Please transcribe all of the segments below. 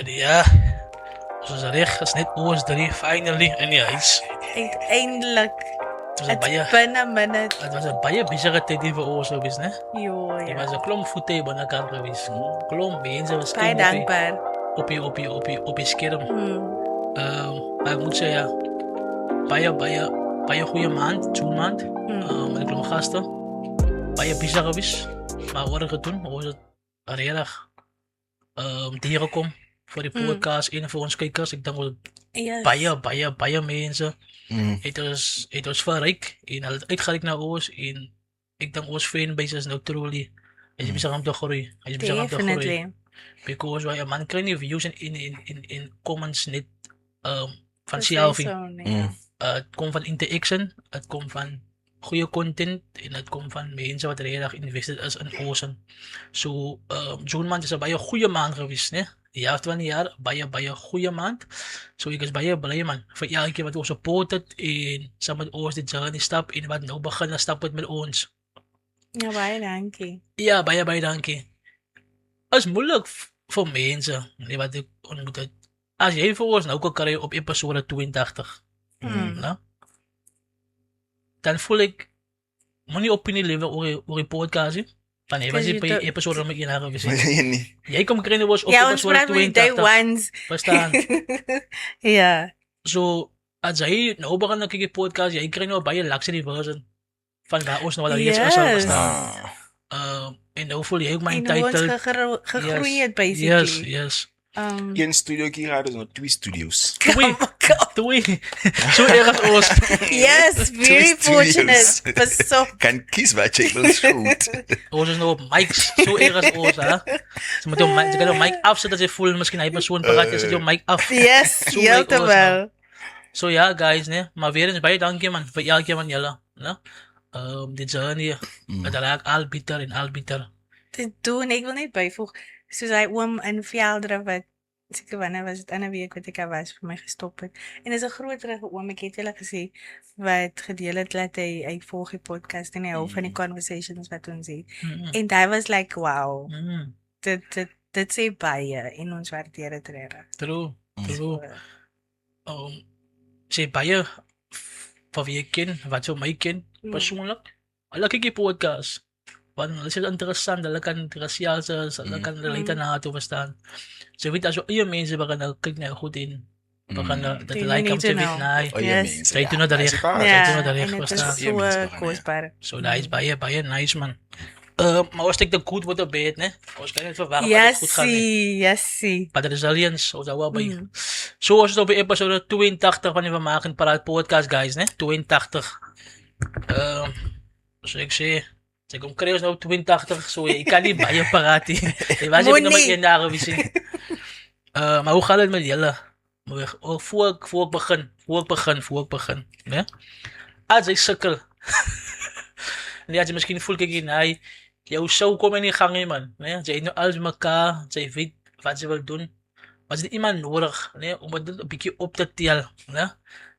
En ja, soos reg is net ons drie finally in die huis. Uiteindelik. Het was 'n It's baie been a minute. dit was 'n baie besige tyd hier vir ons gewees, né? Jo, Dit ja. was 'n klomp voete binnekant gewees. Klomp mense was Baie dankbaar. op die skerm. Maar ek moet sê ja, baie goeie maand, June maand. Met 'n klomp gaste. Baie besig gewees. Maar wat het gedoen? Ons het regtig diere kom vir die podcast en vir ons kykers. Ek dink ons Yes. baie mense het ons verryk en hulle het uitgereik na ons en ek dink ons fanbase is nou truly is besig om te groei. Hy is besig om te groei. Definitely. Because why man kry nie views in comments net van selfie. Het kom van interaction, het kom van goeie content en het kom van mense wat regtig invested is in ons. So June maand is 'n baie goeie maand gewees, né? Die helfte van die jaar baie goeie maand. So ek is baie bly man vir elkeen wat ons support het en saam met ons die journey stap en wat nou begin stap met ons. Ja, baie dankie. Ja, baie dankie. Is moeilik vir mense, nee, wat ek ontmoet het. As jy vir ons nou kan kry op episode 82, né? Dan voel ek moenie opinie lewe oor die podcast nie. Van hy was Dis nie by jy episode nummer 1 gewees nie. Nee, nee. Jy kom kry nou ons op Ja, ons episode praat met die day 82. ones. Verstaan? Ja. So, as jy nou begin kyk die podcast, jy kry nou 'n baie luxury version van waar ons nou al reeds is al Yes. verstaan. En nou voel jy ook my En hoe ons title. gegroei Yes. het, basically. Yes. Een studiootjie gehad is nou 2 studios. Twee. So erg ons. Yes, very Two fortunate. studios. For so Kan kies wat jy wil shoot. Ons is nou op mics. So erg ons, hè. So moet jy kan jou mic afsit as jy voel miskien hy persoon praat, jy sit jou mic af. yes, So heeltemal. So ja, guys, né? Maar weer eens baie dankie man vir elkeen van julle, né? Die journey, het raak al bitter. Te doen, ek wil net byvoeg, soos hy oom in Veldre wat seker wanneer was dit in 'n week wat ek was vir my gestop het. En is 'n groterige oom, ek het julle gesê wat gedeel het dat hy volg die podcast en hy hou van die conversations wat ons het. En hy was like, wow, dit sê baie en ons waardeer dit regtig. True. Sê baie van wie ek ken, wat jou my ken, persoonlik. Hulle kyk die podcast. Want hulle sê dit interessant, hulle kan raciaal is, hulle kan relate na toe verstaan. So weet as jy eie mense begin nou kyk na goed in, begin dat You like need om to te know. weet, nee. Oh, Yes. mense. Sy doen dit reg. Sy baas. Ja. doen het Ja, reg, en dit verstaan. is Ja, mense so begin, kosbaar. So dat is baie nice man. Maar ons steek de goed wat op bed, né? Ons kan net verwag dat het goed gaan nie. Yessie. But resilience, ons hou wel by. So ons is op episode 82 van die Vermaak en Praat podcast, guys, né? 82. So ek sê, sy kom kry ons nou 82, so ek kan nie baie paraat nie. Jy was nie nummer 1 daar gewees nie. Maar hoe gaan dit met julle? Voor ek begin, né? As jy sukkel. Nee, as jy miskien voel kyk jy, jou show kom in die gang nie man, né? Jy het nou alles mekaar, jy weet wat jy wil doen. Maar is dit iemand nodig, né, om dit 'n bietjie op te tel, né?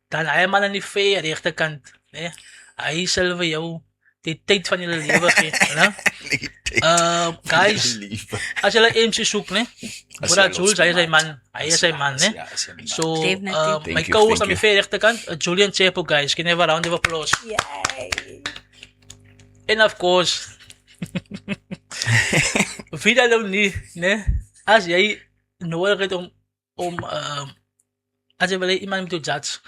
Dan hy man aan die regte kant, né? Hy sal vir jou die tyd van julle lewe gee, né? Guys, as julle MC soek, né? Voordat Jules, hy is sy man, né? So, Definitely. my Thank you, co-host thank aan die regte kant, Julian Chepo, guys. Can you have a round of applause? Yay. And of course, wie dat nou nie, né? As jy nodig het om as jy wil hê iemand moet jou judge.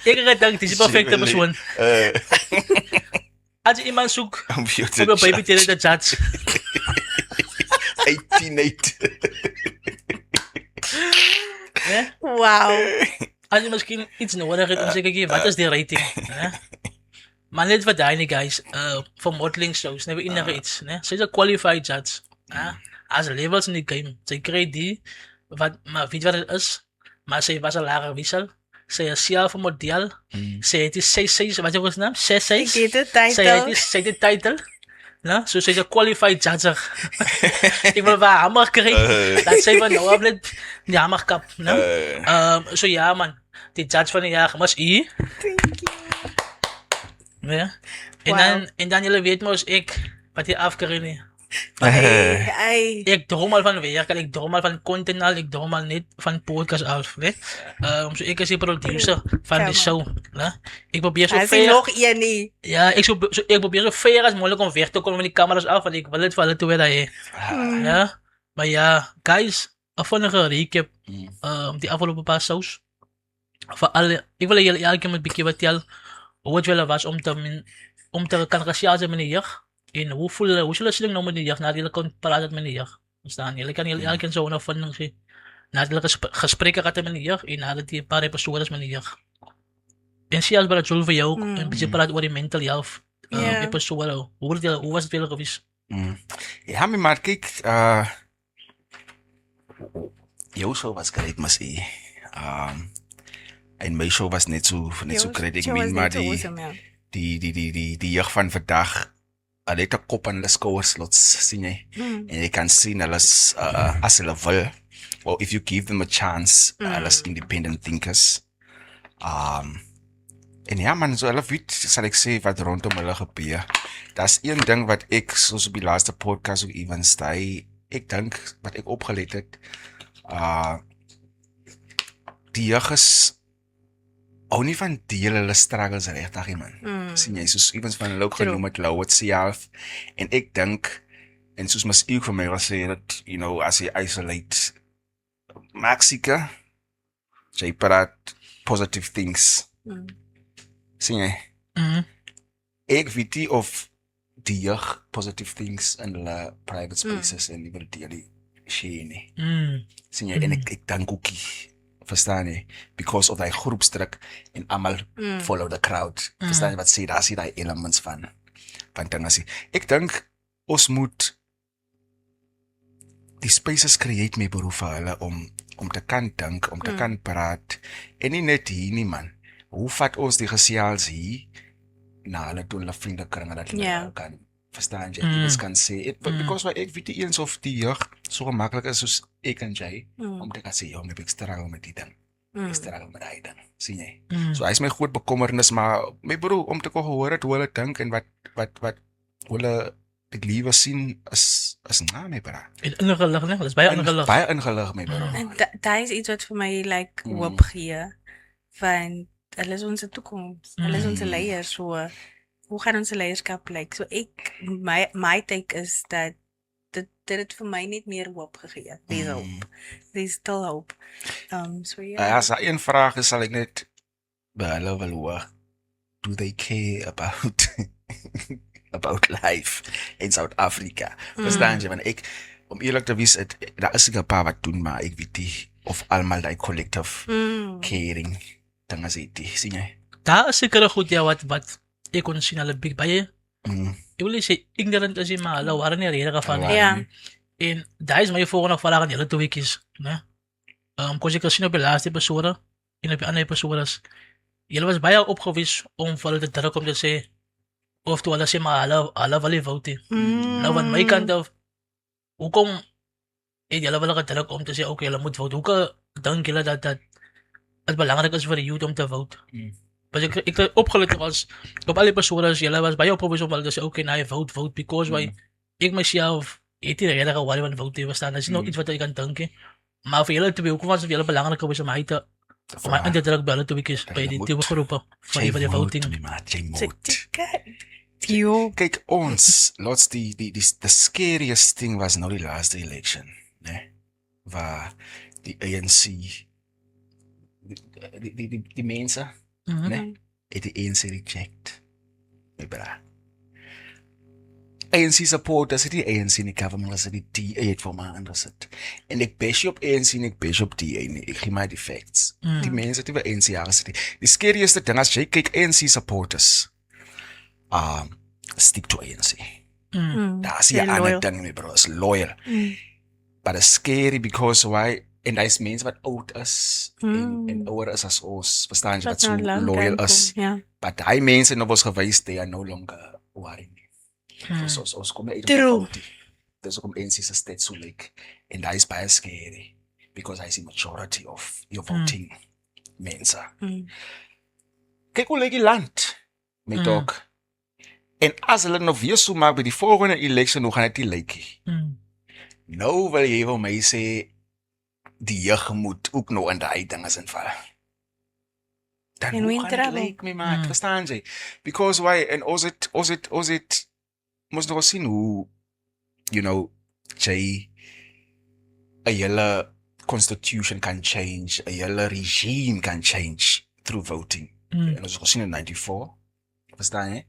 Ek het gedink, dis die perfekte persoon. As jy iemand soek Om jou om jou baby te judge. 18. Né? Wow. As jy miskien iets nodig het om seker gee, wat is die rating, né? Maar net vir daai nie guys, vir modeling shows, never enige iets, né? Sy's 'n qualified judge. As levels in die game. Sy kry die wat maar weet wat dit is, maar sy was 'n lager wissel. Sy is self 'n model. Sy het die sy wat is naam? Sy Ek het dit sy het die titel. No, so sy's 'n qualified judge. Ek wil waar hammer kry. Dat sy van nou af net die hammer kap, no? So ja man, die judge van die jaar, mas u. Thank you. Ja. Wow. En dan julle weet mos ek wat jy afkry nie. Ai. Ik droom al van werk, ik droom al van content al, ik droom al net van podcast af, né? So ek is die producer van Come die on. show, né? Ik probeer zo As jy ver, nog een nie. ja, ik probeer zo ver als mogelijk om weg te komen van die camera's af, want ik wil het voor alle twee dat je, ja? Maar ja, guys, even een recap, die afgelopen paar shows. Voor alle, ik wil jullie elke keer een beetje vertellen hoe het wel was om te kan raciale met de jeugd. En hoe zullen ze nou met de jeugd, nadat jullie kunnen praten met de jeugd. Verstaan jullie? Kan jullie elke keer zo een ervaring zien. Nadat jullie gesprekken gehad met de jeugd en nadat die een paar episodes met de jeugd. En zie als bij het voor jou ook, een beetje praten over die mental health episode. Hoe was het wel geweest? Ja, maar kijk, jouw show was great, maar zie. En mijn show was net zo great. Ik meen, maar die jeugd van vandaag, hulle het 'n kop aan hulle skouers lots, sien jy? En jy kan sien hulle is as hulle wil, or if you give them a chance, hulle is independent thinkers. En ja man, so hulle weet, sal ek sê wat rondom hulle gebeur. Daar's een ding wat ek, soos op die laaste podcast ook even sty, ek dink wat ek opgelet het, die jeug is hou nie van deel hulle struggles regtig nie man. Sien jy, soos evens van hulle ook genoem het, Lou het self. En ek dink, en soos mas ook vir my gesê dat, you know, as jy isolate Mexico, jy praat positive things. Sien jy? Ek weet nie of die jeug positive things in hulle private spaces en liever die share nie. Sien jy, en ek dink ook nie. Verstaan jy? Because of die groepsdruk en almal follow the crowd. Verstaan jy wat sê? Daar sê die elements van dinge sê. Ek dink ons moet die spaces create mee beroep vir hulle om te kan dink, om te kan praat. En nie net hier nie man. Hoe vat ons die gesels hier na hulle toe hulle vriendekringe dat hulle kan verstaan jy? Ons kan sê, because ek weet nie eens of die jeug so gemakkelijk is soos ek en jy, om te kan sê, joh, ek struggle met die ding. Ek struggle met die ding, sien jy? So hy is my groot bekommernis, maar my broer, om te kon gehoor het hoe hulle dink en wat hoe hulle die liewe sien is my broer. Ingelig, né? Dat is baie ingelig. Baie ingelig, my broer. En daar is iets wat vir my like hoop gee, want hulle is ons toekoms, hulle is ons leiers, so hoe gaan ons leierskap lyk? So my take is dat dit vir my net meer hoop gegee. There's hope. There's still hope. So yeah. As daar een vraag is, sal ek net by hulle wil hoor. Do they care about life in South Africa? Verstaan jy? Want om eerlik te wees, daar is 'n paar wat doen, maar ek weet nie of almal die collective caring dinge sê dit, sien jy? Daar is seker goed ja wat ek kon sien hulle baie. Ek wil nie sê ignorant is nie, maar hulle waren nie rede van. Ja. En daar is my volgende vraag aan julle 2 weekies, né? Kos ek gesien op die laaste episode en op die ander episodes. Julle was baie opgewis om vir hulle te druk om te sê of toe hulle sê maar hulle wil nie vote. Nou van my kant af, hoekom het julle wel gedruk om te sê okay, julle moet vote? Hoekom dink julle dat het belangrik is vir die youth om te vote? Want ek het opgelet was op alle episodes, julle was baie opgewis om hulle te sê okay, nou vote because why ek myself het nie rede gewaarig van vote te verstaan. Dat is nog iets wat ek kan dink. Maar vir julle twee, hoekom was het vir julle belangrik om my aan te druk by hulle 2 weekies by die 2 groepe van die voting? Kyk, ons, lots the scariest thing was nou die laaste election, né? Waar die ANC, die mense, né? Het die ANC reject. My bra. ANC supporters, het die ANC in die government, as die DA het vir my aangesit. En ek bash op ANC en ek bash op DA nie. Ek gee my die facts. Die mense het die by ANC aangesit. Die scarieste ding, as jy kyk ANC supporters, stick to ANC. Daar is jy ander ding, my bro, is loyal. But it's scary because why? En daar is mense wat oud is, en ouder is as ons, verstaan jy, wat so loyal is. But die mense nou was gewys, they are no longer worrying. Ons kom uit op die fout. Dis ook om ANC se state so like, en dat is baie scary, because I see majority of your voting mense. Kyk hoe lyk die land, my dog. En as hulle nou weer so maak by die volgende election, hoe gaan dit nie lyk nie? Nou wil jy vir my sê die jeug moet ook nog in daai dinge inval. Dan En hoe wie in gaan dit trouble? lyk, my maat, verstaan jy? Because why, en ons het moes nog sien hoe, you know, jy 'n hele constitution can change, 'n hele regime can change through voting. En ons het gesien in 94, verstaan jy?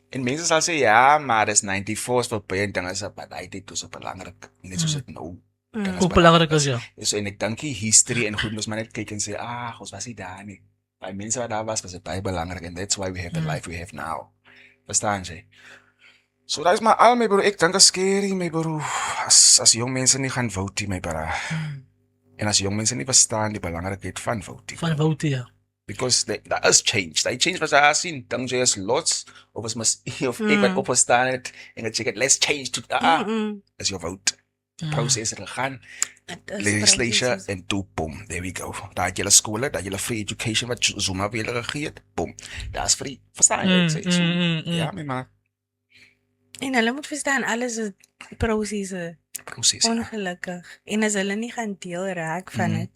En mense sal sê, ja, maar dis 94 is verby en dinge is op daai tyd was belangrik. Net soos dit nou. dinge is Hoe belangrik is ja? So, en ek dink die history en goed moes maar net kyk en sê, ons was nie daar nie. By mense wat daar was dit baie belangrik and that's why we have the life we have now. Verstaan jy? So dat is maar al my bro, ek dink is scary my bro. As jong mense nie gaan vote my bro. En as jong mense nie verstaan die belangrikheid van vote. Van vote, ja. Because that is change. That change was I seen. Dink jy is lots of us must of ek wat opgestaan het en ek sê let's change to as your vote. Process het gegaan. Legislature en toe boom, there we go. Daar het julle skole, daar julle free education wat Zuma wil gegee het. Boom. Daar's free. Verstaan jy? Ja, my man. En hulle moet verstaan alles is prosesse. Proses. Ongelukkig. En as hulle nie gaan deel raak van dit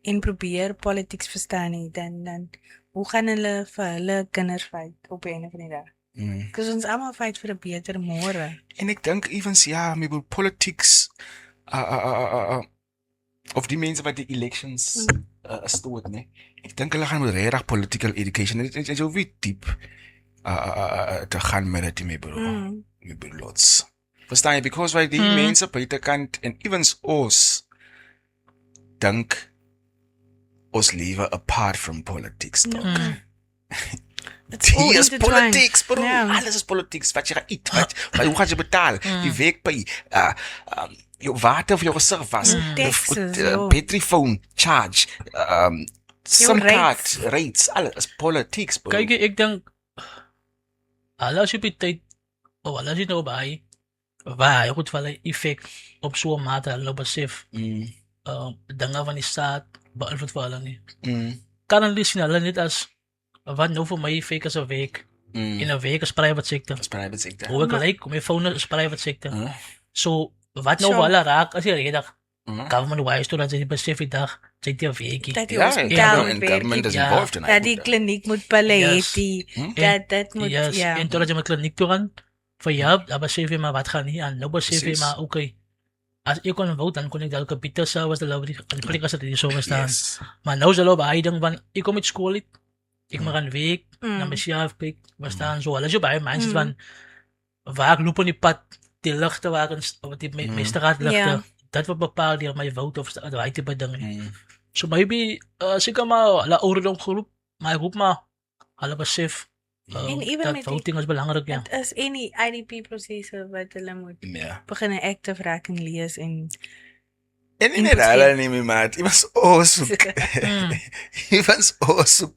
en probeer politics verstaan nie, dan hoe gaan hulle vir hulle kinders fight op 'n einde van die dag? Because ons almal fight vir 'n beter môre. En ek dink evens ja, maybe politics of die mense wat die elections stoot, nee. Ek dink hulle gaan met regtig political education en so wie diep te gaan met dit, my bro. My bro lots. Verstaan jy? Because why die mense buitekant en evens ons dink ons lewe apart from politics, dog. Hier is politics, bro. Alles is politics. Wat jy gaan eet, hoe gaan jy betaal, die werkpay, jou water of jou reservas, petrifone charge, simkaart, rates, alles is politics, bro. Kijk, ek dink, as jy op die tyd, of as jy nou baie, waar jy goed van die effect op so'n mate, hulle nou besef, dinge van die staat, beïnvloed vir hulle nie. Kan hulle sien hulle net as, wat nou vir my fake is 'n week, en 'n week is private sector. Hoe ek lyk, my phone is private sector. So, wat nou vir hulle raak, as jy redig, government wise to, dat jy besef die dag, sy die 'n weekie. Dat die hospitaal moet government is involved in dat die kliniek moet pille het, dat moet, ja. En totdat jy met kliniek toe gaan, vir jou, dan besef jy maar wat gaan hier aan, nou besef jy maar, okay, as ek kon vote, dan kon ek dalk 'n bitter sou was die plek as dit hier so verstaan. Maar nou is hulle op hy ding van, ek kom met skool uit, ek mag aan week, dan myself kyk, verstaan so, hulle is op hy mindset van, waar ek loop op die pad, die ligte waar ek, die meesterraad ligte, dat wat bepaal deur my vote of daai tipe ding. So maybe, seker maar, hulle ouderdom groep, maar ek hoop maar, hulle besef, dat voting is belangrik, ja. Het is any IDP prosesse wat hulle moet begin 'n active rekening lees en nie hulle nie, my maat. It was awesome. It was awesome.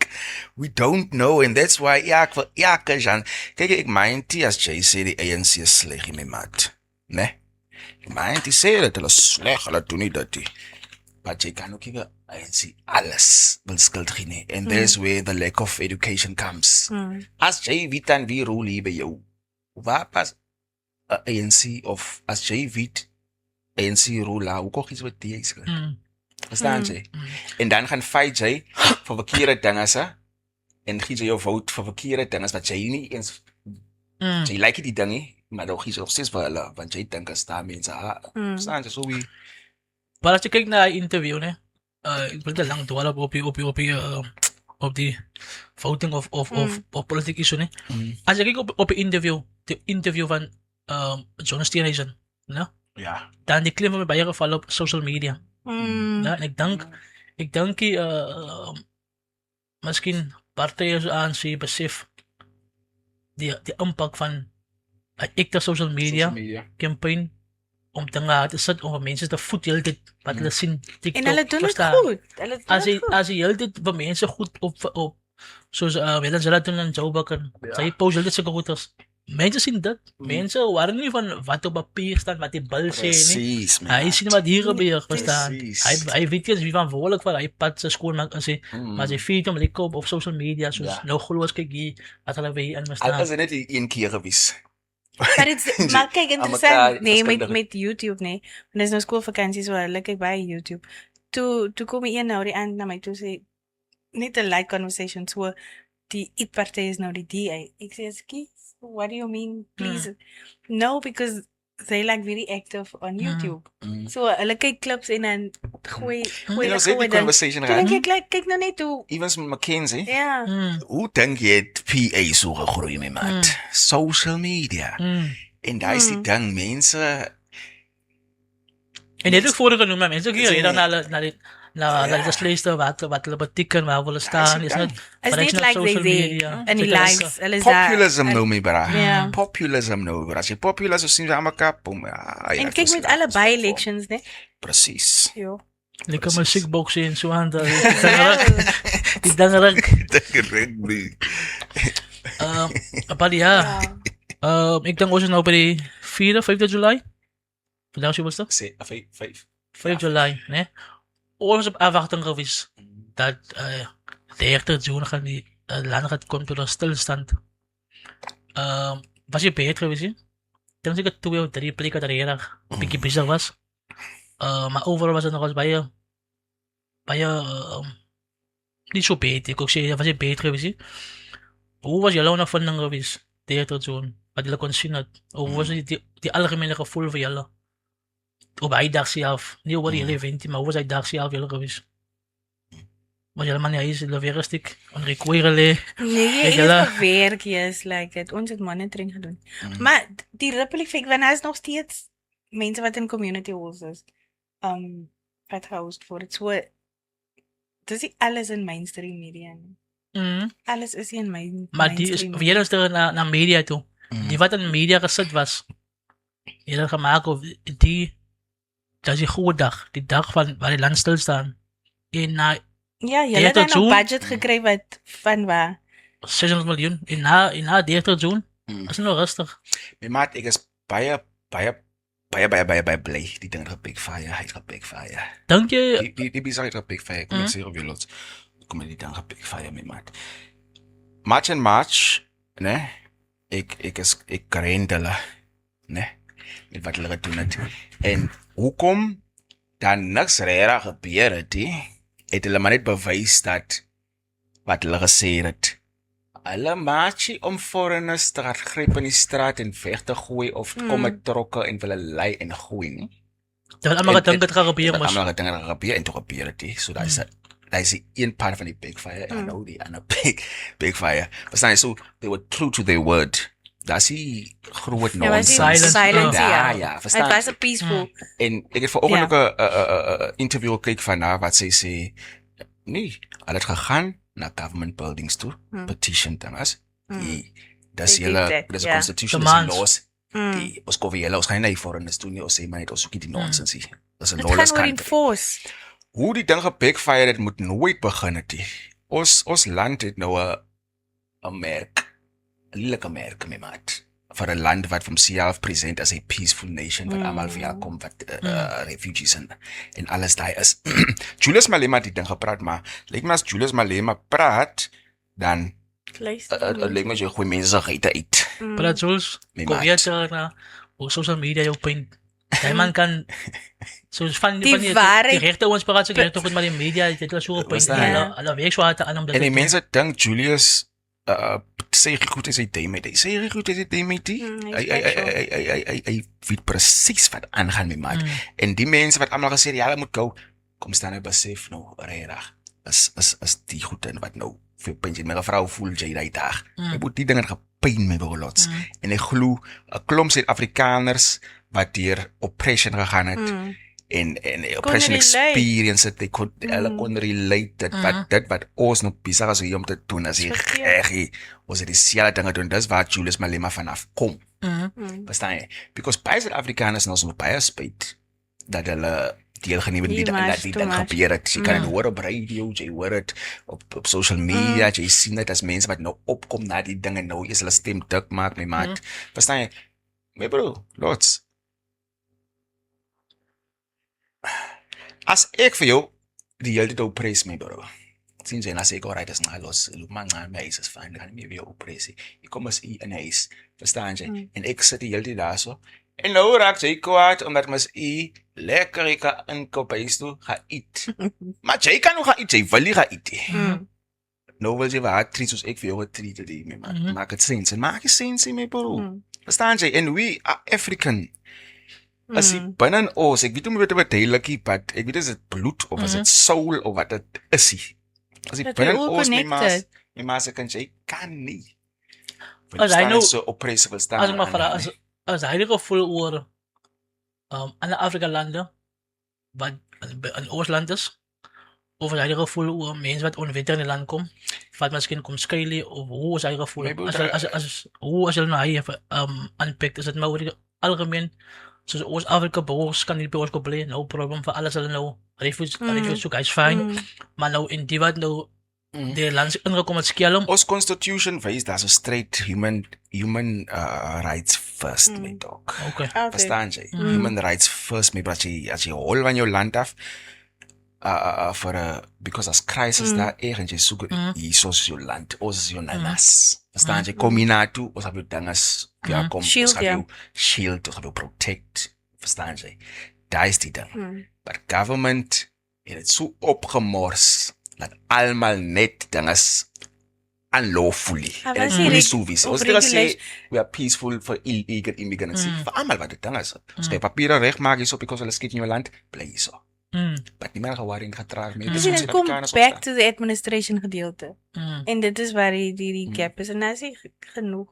We don't know, and that's why, Jan, kijk, ek meen die as jy sê die ANC is sleg, my maat. Ne? Ek meen die sê dat hulle sleg, hulle doen nie dit nie. But jy kan ook nie ANC alles wil skuld gee nie. And there's where the lack of education comes. As jy weet dan wie rol hier by jou, waar pas ANC of as jy weet ANC rol daar, hoe koch iets wat die is. Verstaan jy? En dan gaan fight jy vir verkeerde dinge, en gee jy jou vote vir verkeerde dinge, wat jy nie eens, jy like die dinge, maar dan gee jy nog steeds vir hulle, want jy dink as daar mense, verstaan jy, so wie... Maar as jy kyk na die interview, ne, ek wil te lang dwal op die voting of politiek issue, ne. As jy kyk op die interview van Jonas Steenhuisen, ne, dan die klim my baie geval op social media. Ja, en ek dink miskien partye so ANC besef die impak van 'n ekte social media campaign om dinge te sit om mense te voed hele tyd wat hulle sien TikTok. En hulle doen dit goed. As jy hele tyd vir mense goed op soos hulle doen in Joburg en sy post hulle sulke goeders. Mense sien dit. Mense worry nie van wat op papier staan, wat die bil sê nie. Presies, my Hy maat. sien wat hier gebeur, verstaan. Precies. Hy weet nie wie van wolk van hy pad se skoon maak as hy maar sy feed hom like op social media soos Ja. nou glo as kyk hier wat hulle weer in Al bestaan. is dit net die een keer gewees. Maar dit maar kyk Aan interessant. mekaar Nee, verskillende- met YouTube nee. Want dis nou skoolvakansies waar hulle kyk by YouTube. Toe kom die een nou die aand na my toe sê net 'n light conversation so die eetparty is nou die DA. Ek sê excuse, what do you mean? Please. No, because they like very active on YouTube. So hulle kyk clips en dan gooi En ons het die dan. conversation Toe gehad. dink ek kyk nou net hoe Evens met Mackenzie. ja. Hoe dink jy het PA so gegroei, my maat? Social media. En daar is die ding, mense... En dit ook vorige genoem, mense ook hier Dis dan nie- na die slechtste wat hulle beteken, waar hulle staan, is net It's But not not like they social there media. in die Dit is, lives. Hulle is daar. Populism nou, my bra. Ja. Populism nou, as jy popular so sien jy aan mekaar, boom. Ja, En kyk met alle by-elections, né? Presies. Ja. lekker musiekboxie en so aan, die dangerik. Maar ja, ek dink ons is nou by die 4de, 5de July. Vandaag was het? Sê 5. 5 July, né? Ons op afwachting gewees dat 30 June gaan die land gaat komen tot een stilstand. Was je beter geweest, hè? Dan zeker 2 of 3 plekken dat er erg een beetje bezig was. Maar overal was het nog eens bij je niet zo beter. Ik ook zeggen, was je beter geweest, hè? Hoe was jouw ondervinding geweest, 30 June? Wat jullie kon zien, hoe was die algemene gevoel van jullie? Op hij dag zelf, niet over die hele event, maar hoe was hij dag zelf jullie geweest? Was jullie man niet eens in de weerstik, een requeren Nee, Weet het julle? is gewerk, yes, like het. Ons het monitoring gedoen. Maar die ripple effect, want daar is nog steeds mense wat in community halls is. Wat gehost word. So, dis nie alles in mainstream media nie. Alles is nie in Maar die is, jij is er naar media toe. Die wat in media gezet was. Die had gemaakt of dat is die goede dag. Die dag van waar die land stilstaan. En na Ja, jy Ja, het dan tot nog June. budget gekry wat van waar. 600 miljoen. En na 30 June. Dat is nog rustig. My maat, ek is baie bly. Die ding het gebackfire, hy het gebackfire. Denk je, Die bizar het gebackfire, kom ek sê op jou lots. Kom die ding gebackfire, my maat. March, né? Ek krent hulle, né? Met wat hulle gedoen het. En hoekom dan niks regtig gebeur het hulle maar net bewys dat wat hulle gesê het. Hulle maatjie om foreigners te gaan gryp in die straat en weg te gooi of kom met trokke en hulle lei en gooi nie. dat we allemaal gedink het gaan gebeuren Dat was. allemaal gedink het gebeur en toe gebeur het nie. So daar is die een part van die backfire en nou die ander backfire. Verstaan jy? So they were true to their word. Daar is die groot Ja, was die nonsens. silence, Ja, ja. ja, verstaan. Het was 'n peaceful. En ek het vanoggend ook 'n interview gekyk van haar wat sy sê nee, hulle het gegaan na government buildings toe, petition dinges. Dis They julle did that, dis ja. constitution is Demands. laws. Die ons koop julle ons gaan nie foreigners toe nie, ons sê maar net ons soekie die nonsens hier. Dis 'n Dit lawless gaan oor country. enforced. Hoe die ding gebackfire het moet nooit begin het nie. Ons land het nou 'n merk, 'n lelike merk, my maat, vir 'n land wat homself present as a peaceful nation wat almal welkom wat refugees en alles daai is. Julius Malema het die ding gepraat, maar lyk my as Julius Malema praat dan lyk my jy gooi mense uit. Maar dat Jules, Nee, kom maat. weer terug naar hoe social media jou punt. Die man kan, zoals van Die die waarheid- rechte ons praat, ik weet toch goed, maar die media, dit was zo op punt. Ja. Hulle werk zo hard aan om dat En die te doen. mense dink Julius sê goed as hy dame met. Hy sê goed as hy dame met. Hy weet presies wat aangaan met maat. En die mense wat almal gesê ja, hulle moet gou kom staan en besef nou regtig. Is die goed en wat nou vir puntjie my vrou voel jy daai dag. Ek moet die dinge gepyn met belots. En ek glo 'n klomp Suid-Afrikaners wat deur oppression gegaan het. En oppression experience het, hulle kon relate dit wat ons nog besig is hier om te doen as hier ons het dieselfde dinge doen, dis waar Julius Malema vanaf kom. Verstaan jy? Because baie Suid-Afrikaners nou so baie spyt dat hulle deelgeneem het Nee, en maar dat die too ding much. gebeur het. Jy kan het hoor op radio, jy hoor het op social media, jy sien dit as mense wat nou opkom na die dinge nou is hulle stem dik maak, my maat. Verstaan jy? My bro, lots. As ek vir jou die hele tyd oppress, my bro. Sien jy, en as ek alright is na los, loop maar na my huis is fine, dan kan ek nie weer oppress nie. Ek kom as in 'n huis, verstaan jy? En ek sit die hele tyd daar so. En nou raak jy kwaad omdat mens lekker ek kan inkoop huis toe, gaan eet. Maar jy kan nog gaan eet, jy wil nie gaan eet nie. Nou wil jy wat treat soos ek vir jou getreat het die, my man. Maak het sens, en maak het sens, my bro. Verstaan jy? And we are African. As jy binne ons, ek weet hoe om dit te duidelik, but ek weet is dit bloed, of is dit soul, of wat dit is nie. As jy binne ons, my maas, kan jy, kan nie. As hy nou, so oppressive staan. As ek maar vraag, as hy die gevoel oor ander Afrika lande, wat in Oosland is, of as hy die gevoel oor mense wat onwettig in die land kom, wat miskien kom skuilie, of hoe is hy gevoel? Hoe as hy nou hy aanpikt, is dit maar oor die algemeen, soos Oost-Afrika behoors, kan die behoors koplee, no problem, vir alles hulle nou, refuge soek, hy is fine, maar nou in die wat nou, die land ingekom het skelm. Ons constitution wys dat so straight human rights first, my dog. Okay. Verstaan jy? Human rights first, my bro, as jy hol van jou land af, because as crisis daar en jy soek hier soos jou land, ons is jou nanas. Verstaan jy? Kom hier naartoe, ons heb jou dinges, ja, kom, ons heb jou shield, ons heb jou protect. Verstaan jy? Daar is die ding. But government het het so opgemors, dat almal net dinges unlawfully. En het moet nie so wees. Ons kan sê, we are peaceful for illegal immigrants. Vir almal wat dit dinges. As jy papiere reg maak hierso, because hulle skiet in jou land, bly hierso. But nie meer gewaring getraag meer. Dus dit kom back to the administration gedeelte. En dit is waar die gap is. En as jy genoeg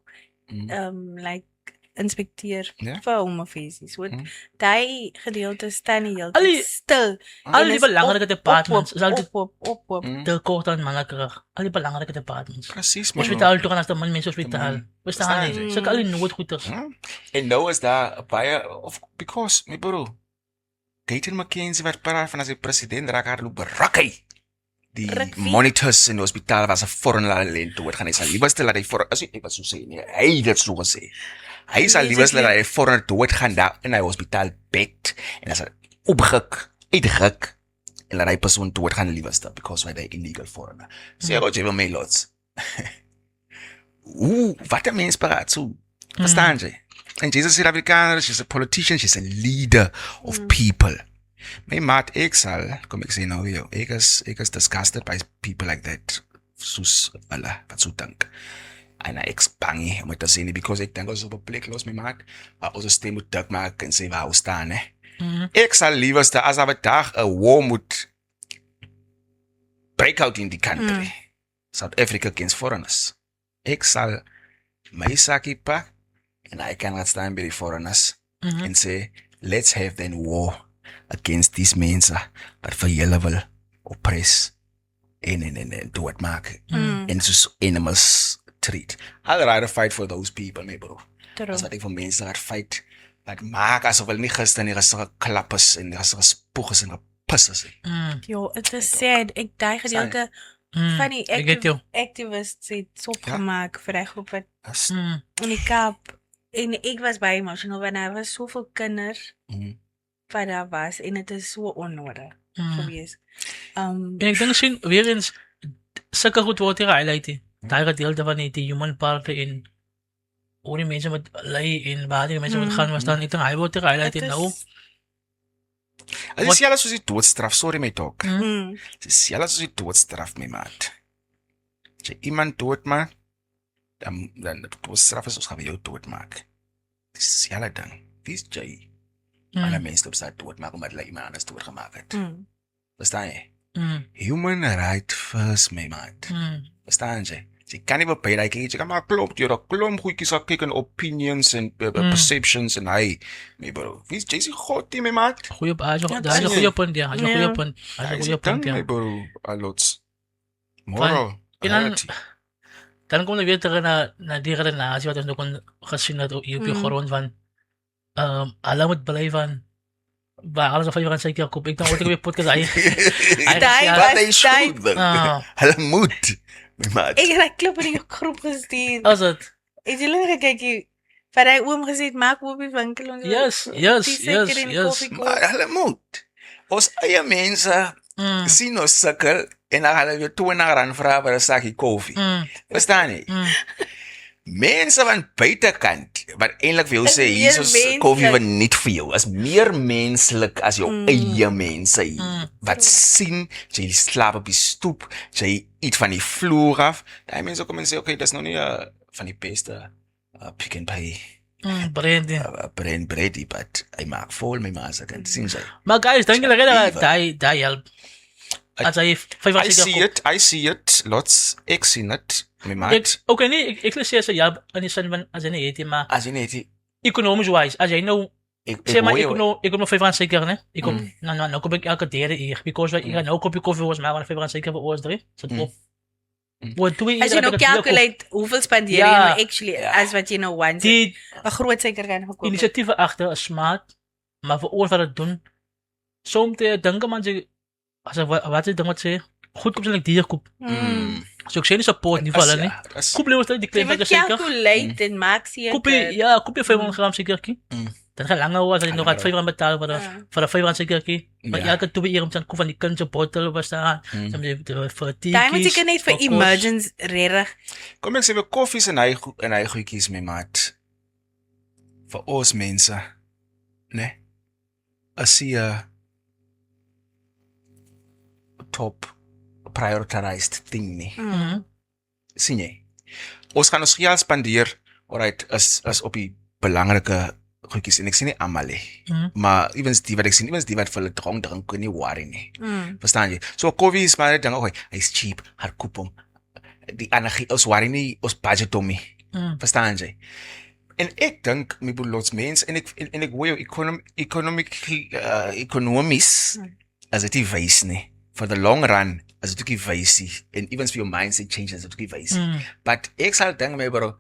like inspekteer vir homofeesies. Want die gedeelte staan nie heeltyd stil. Al die belangrike departments is altyd op. te kort aan manne krig. Al die belangrike departments. Precies, maar hospitaal toe gaan as man mense hospitaal. Verstaan jy? Sulke al die noodgoeders. En nou is daar baie of because my bro Gaten McKenzie wat praat van as die president raak haar loop berakkie. Die monitors in die hospitaal was 'n foreign land toe. Dit gaan hy sal liewerste laat hy voor as ek wat so sê nie. Hy het dit so gesê. Hy sal liewerste laat hy foreign dood gaan daar in hy hospitaal bed en as hy opgek, uitgek en laat hy persoon dood gaan liewerste because hy 'n illegal foreigner. Sê wat jy wil mee lots. Wat 'n mens praat so. Verstaan jy? And Jesus is Afrikaner, she's a politician, she's a leader of people. My maat, ek sal, kom ek sê nou jou, ek is disgusted by people like that, soos hulle, wat so dink. En ek is bang om dit te sê nie, because ek dink ons op 'n plek los, my maat, waar ons stem moet dik maak en sê waar ons staan, hè. Ek sal liewerste, as daar 'n dag 'n war moet break out in die country, South Africa against foreigners. Ek sal my sakkie pak, and I cannot stand by the foreigners and say, let's have then war against these mense wat vir julle wil oppress en dood maak en soos animals treat. I'd rather fight for those people, my bro. As wat ek vir mense wat fight, wat maak asof hulle nie gister nie gister geklap is en gister gespoeg is en gepis is. Jo, it is sad. Ek die gedeelte van die activists het sop gemaak vir die groep wat in die Kaap. En ek was baie emotional, want daar was soveel kinders wat daar was, en het is so onnodig gewees. En ek dink sien, weer eens, sulke goed word hier highlight, die gedeelte van die human part en hoe die mense moet lei en waar die mense moet gaan, was dan, ek dink hy word hier highlight en nou. Het is jylle soos die doodstraf, sorry my talk. Het is jylle soos die doodstraf, my maat. As jy iemand doodmaak, dan die doodstraf is, ons gaan jou doodmaak. Dis jylle ding. Wie is jy? Alle mense op sy doodmaak, omdat hulle iemand anders doodgemaak het. Verstaan jy? Human right first, my maat. Verstaan jy? Jy kan nie bepij dat jy kan maar klop, jy dat klom goeikies sal kyk in opinions en perceptions en hy, my bro. Wie is jy sê God die, my maat? Goeie punt, ja. Goeie punt, ja. My bro, alots. Moral, reality. Dan kom we weer terug naar die redenatie wat ons ook gezien had hier op je grond van, Allah moet blijven waar alles op 5 rand zeker koop. Ik dan ooit weer podcast hy. Daai Wat hy was skuld. Ah, Hulle moet. My maat. ek het 'n klip in die groep gestuur. as dit. Het julle gekykie? Vir hy oom gesê het, maak oop die winkel en Yes. Maar hulle moet. Ons eie mense sien ons sukkel en dan hulle weer 20 rand vra vir 'n sakkie koffie. Verstaan jy? Mense van buitekant wat eintlik vir jou Is sê meer hier is menslik. koffie wat niet vir jou. Is meer menslik as jou eie mense wat sien jy slaap op die stoep, jy eet van die vloer af. Daai mense kom en sê okay, dis nou nie van die beste Pick n Pay Brandy. bread, but hy maak vol my maas kan sien jy. Maar guys, dink julle dat daai help? As hy 5 rand zeker koop. I see it. Lots ek sien dit. My maat. Okay, nee, ek wil sê as jy help in die sin van as jy nie het nie, maar As jy net economisch wise, as jy nou ek sê maar hoor ek kom nog 5 rand zeker, né? Ek kom nou kom ek elke derde uur because ek gaan nou kopie koffie was maar 5 rand zeker vir ons 3. So dit op. Wat doe jy? As jy nou calculate hoeveel spandeer jy Ja. nou actually as wat jy nou want. Die 'n groot suiker kan gekoop. inisiatiewe agter is smart, maar vir ons wat dit doen, soms dink man jy as wat jy ding wat sê, goed kom jy net dier koop. So ek sê nie support nie vir hulle nie. Koop liewer die Jy klein moet pakkie seker. calculate en maak seker. Koop jy 500 gram sekertjie. Dan gaan langer was as jy nog wat 5 rand betaal vir 'n 5 rand sekertjie. Maar elke 2 uur om dan koop van die kind se bottel was daar. Dan jy vir tea. Daai moet seker net vir emergency regtig. Kom ek sê vir koffies en hy goedjies my maat. Vir ons mense, né? As jy top prioritized thing nie. Sien jy? Ons gaan ons geld spandeer, alright, is op die belangrike goedjies en ek sien nie almal nie. Maar evens die wat ek sien, evens die wat vir hulle drink kan nie worry nie. Verstaan jy? So koffie is maar net ding, okay, hy's cheap, haar koop hom. Die energie ons worry nie, ons budget hom nie. Verstaan jy? En ek dink my belots mens en ek hoor jou economies as dit wys nie. For the long run as dit ook wys nie. En evens vir jou mindset changes as dit ook wys. But ek sal dink my bro,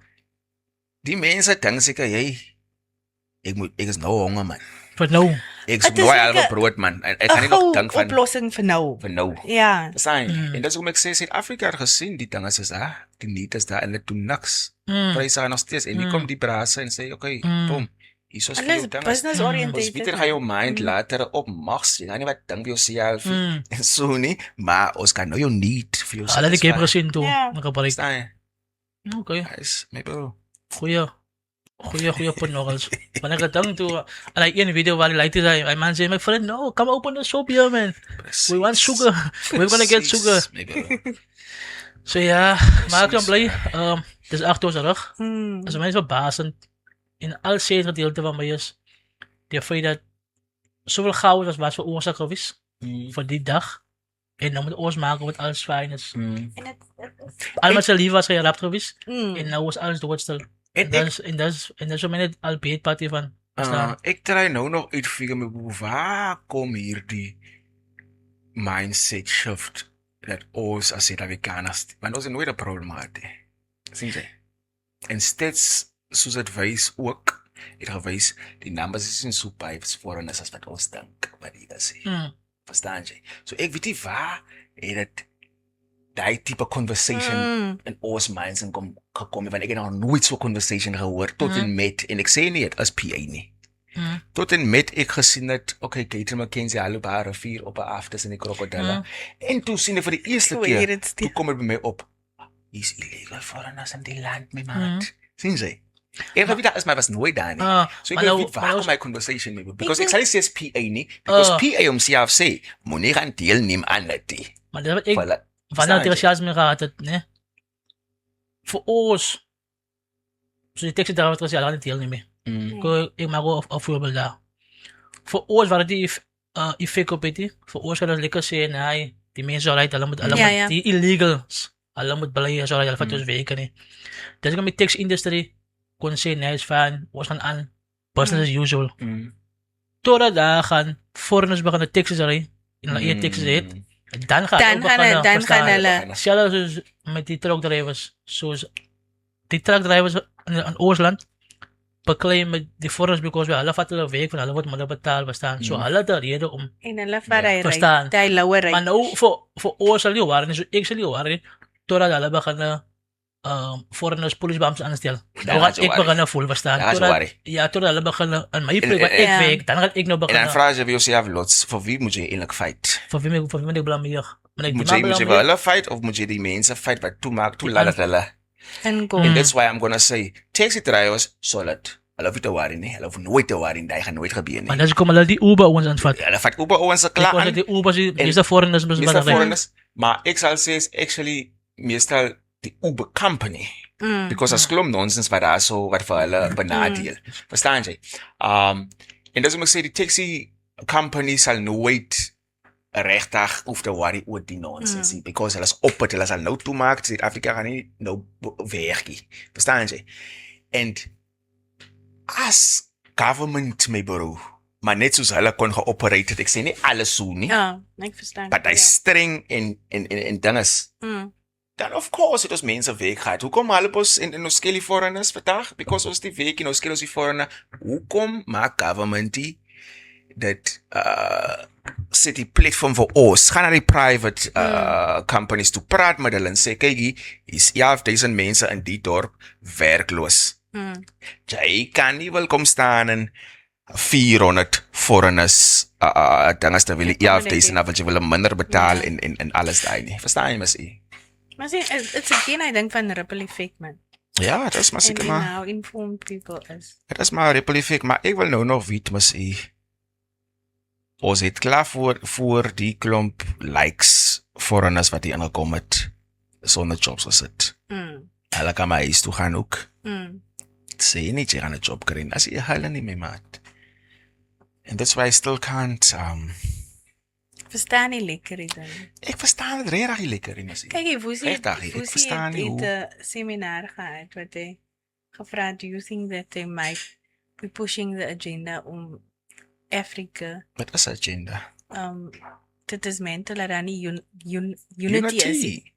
die mense dink seker jy ek is nou honger man. Vir nou. Ek is nou al brood man. Ek kan nie nog dink van oplossing vir nou. Ja. Verstaan? En dis hoekom ek sê Suid-Afrika het gesien die dinge is die need is daar en dit doen niks. Pryse gaan nog steeds en hier kom die brase en sê okay, boom. Hier is Alles business oriented. Ons weet jy jou mind later op mags, jy gaan nie wat dink jy self en so nie, maar ons kan nou jou need vir jou. Hulle die kepersin toe. Ja. Nakabalik. Okay. Is my bro. Goeie punt nog eens. Wanneer ek dink toe aan die een video waar die lady sê, my man sê my friend, no, come open the shop here man. We want sugar. We're gonna get sugar. So ja, maar ek dan bly. Dis 8 jaar terug. As mense verbasend in al sekere gedeelte van my is die feit dat soveel goud was vir ons gewees vir die dag. En nou moet ons maak wat alles fyn is. En dit Almal se lief was gerapt gewees. En nou is alles doodstil. En dis so net al beet party van. Ek try nou nog uitfigure my waar kom hierdie mindset shift dat ons as Suid-Afrikaners, want ons het nooit 'n probleem gehad nie. Sien jy? En steeds soos dit wys ook, het gewys die numbers is nie so baie foreigners as wat ons dink wat jy sê. Verstaan jy? So ek weet nie waar het dit daai tipe conversation in ons minds kom gekom, want ek het nog nooit so 'n conversation gehoor tot en met, en ek sê nie dit as PA nie. Tot en met ek gesien het, okay, Kate McKenzie hallo by 'n rivier op 'n aftes in die krokodille. En toe sien ek vir die eerste keer, toe kom dit by my op. Is illegal foreigners in die land, my maat. Sien jy? Ek weet dat is my was nooit daar nie. So ek weet waar kom my conversation nie, because ek sal nie sê is PA nie, because PA homself sê, moenie gaan deelneem aan dit. Maar dit wat ek wanneer die enthousiasme gehad het, né? Vir ons so die tekst daar wat was ja dan deel nie meer. Ek maak ook voorbeeld daar. Vir ons wat die effek op het, vir ons kan ons lekker sê nee, die mense alright, hulle moet die illegals, hulle moet bly as hulle vat ons werk nie. Dis kom die tekst industrie kon sê nee, is fyn, ons gaan aan business as usual. Totdat daar gaan foreigners begin die tekst ry en hulle eie tekst het. Dan gaan hulle selfs soos met die truckdrywers, soos die truckdrywers in ons land, beklei met die foreigners because hulle vat hulle werk van hulle word minder betaal, verstaan. So hulle het 'n rede om En hulle vat hy verstaan. ry, hy lower maar ry. nou vir ons sal nie waar nie, so ek sal nie waar nie totdat hulle begin foreigners polisbams aanstel. Nou gaan ek begin voel, verstaan. Totdat hulle begin in my plek waar ek werk, dan gaan ek nou begin. En dan vraag jy vir jouself lots, vir wie moet jy eintlik fight? Vir wie moet ek blameer? Moet jy vir hulle fight of moet jy die mense fight wat toemaak, toelaat hulle? And that's why I'm gonna say, taxi drivers, solid. Hulle hoef nie te worry nie. Hulle hoef nooit te worry nie. Dit gaan nooit gebeur nie. Maar dis kom hulle die Uber ouens aanvat. Hulle vat Uber ouens se klaar aan. Die Uber is die foreigners moet maar foreigners. Maar ek sal sê is actually meestal die Uber company. Because as klomp nonsens wat daar so wat vir hulle benadeel. Verstaan jy? En dis om ek sê die taxi company sal nooit regtig hoef te worry oor die nonsens nie. Because hulle is op het, hulle sal nou toemaak, Suid-Afrika gaan nie nou werkie. Verstaan jy? En as government my bro, maar net soos hulle kon geoperate het, ek sê nie alles so nie. Ja, ek verstaan. Maar hy streng en dinges. Dan of course het ons mense werk gehad. Hoekom hulle ons in ons skelly foreigners vandag? Because ons die werk en ons skelly ons die foreigner. Hoekom maak government dat sit die platform vir ons? Gaan na die private companies toe praat met hulle en sê, kyk, is 11,000 mense in die dorp werkloos. Jy kan nie wel kom staan en 400 foreigners dinges te wil 11,000 af wat jy wil minder betaal en alles daai nie. Verstaan jy mos? Maar sien, it's again I dink van ripple effect man. Ja, dit is maar seker maar. And how informed people is. Dit is maar ripple effect, maar ek wil nou nog weet mos ons het klaar voor die klomp likes foreigners wat hier aangekom het sonder jobs gesit. Hulle kan maar huis toe gaan ook. Sê nie jy gaan 'n job kry as jy hulle nie mee maat. And that's why I still can't verstaan nie lekker dan. Ek verstaan dit regtig lekker nie mos. Kyk, Woesie ek verstaan nie hoe 'n seminar gehad wat hy gevra het, do you think that they might be pushing the agenda om Afrika? Wat is agenda? Dit is mental dat daar nie unity is.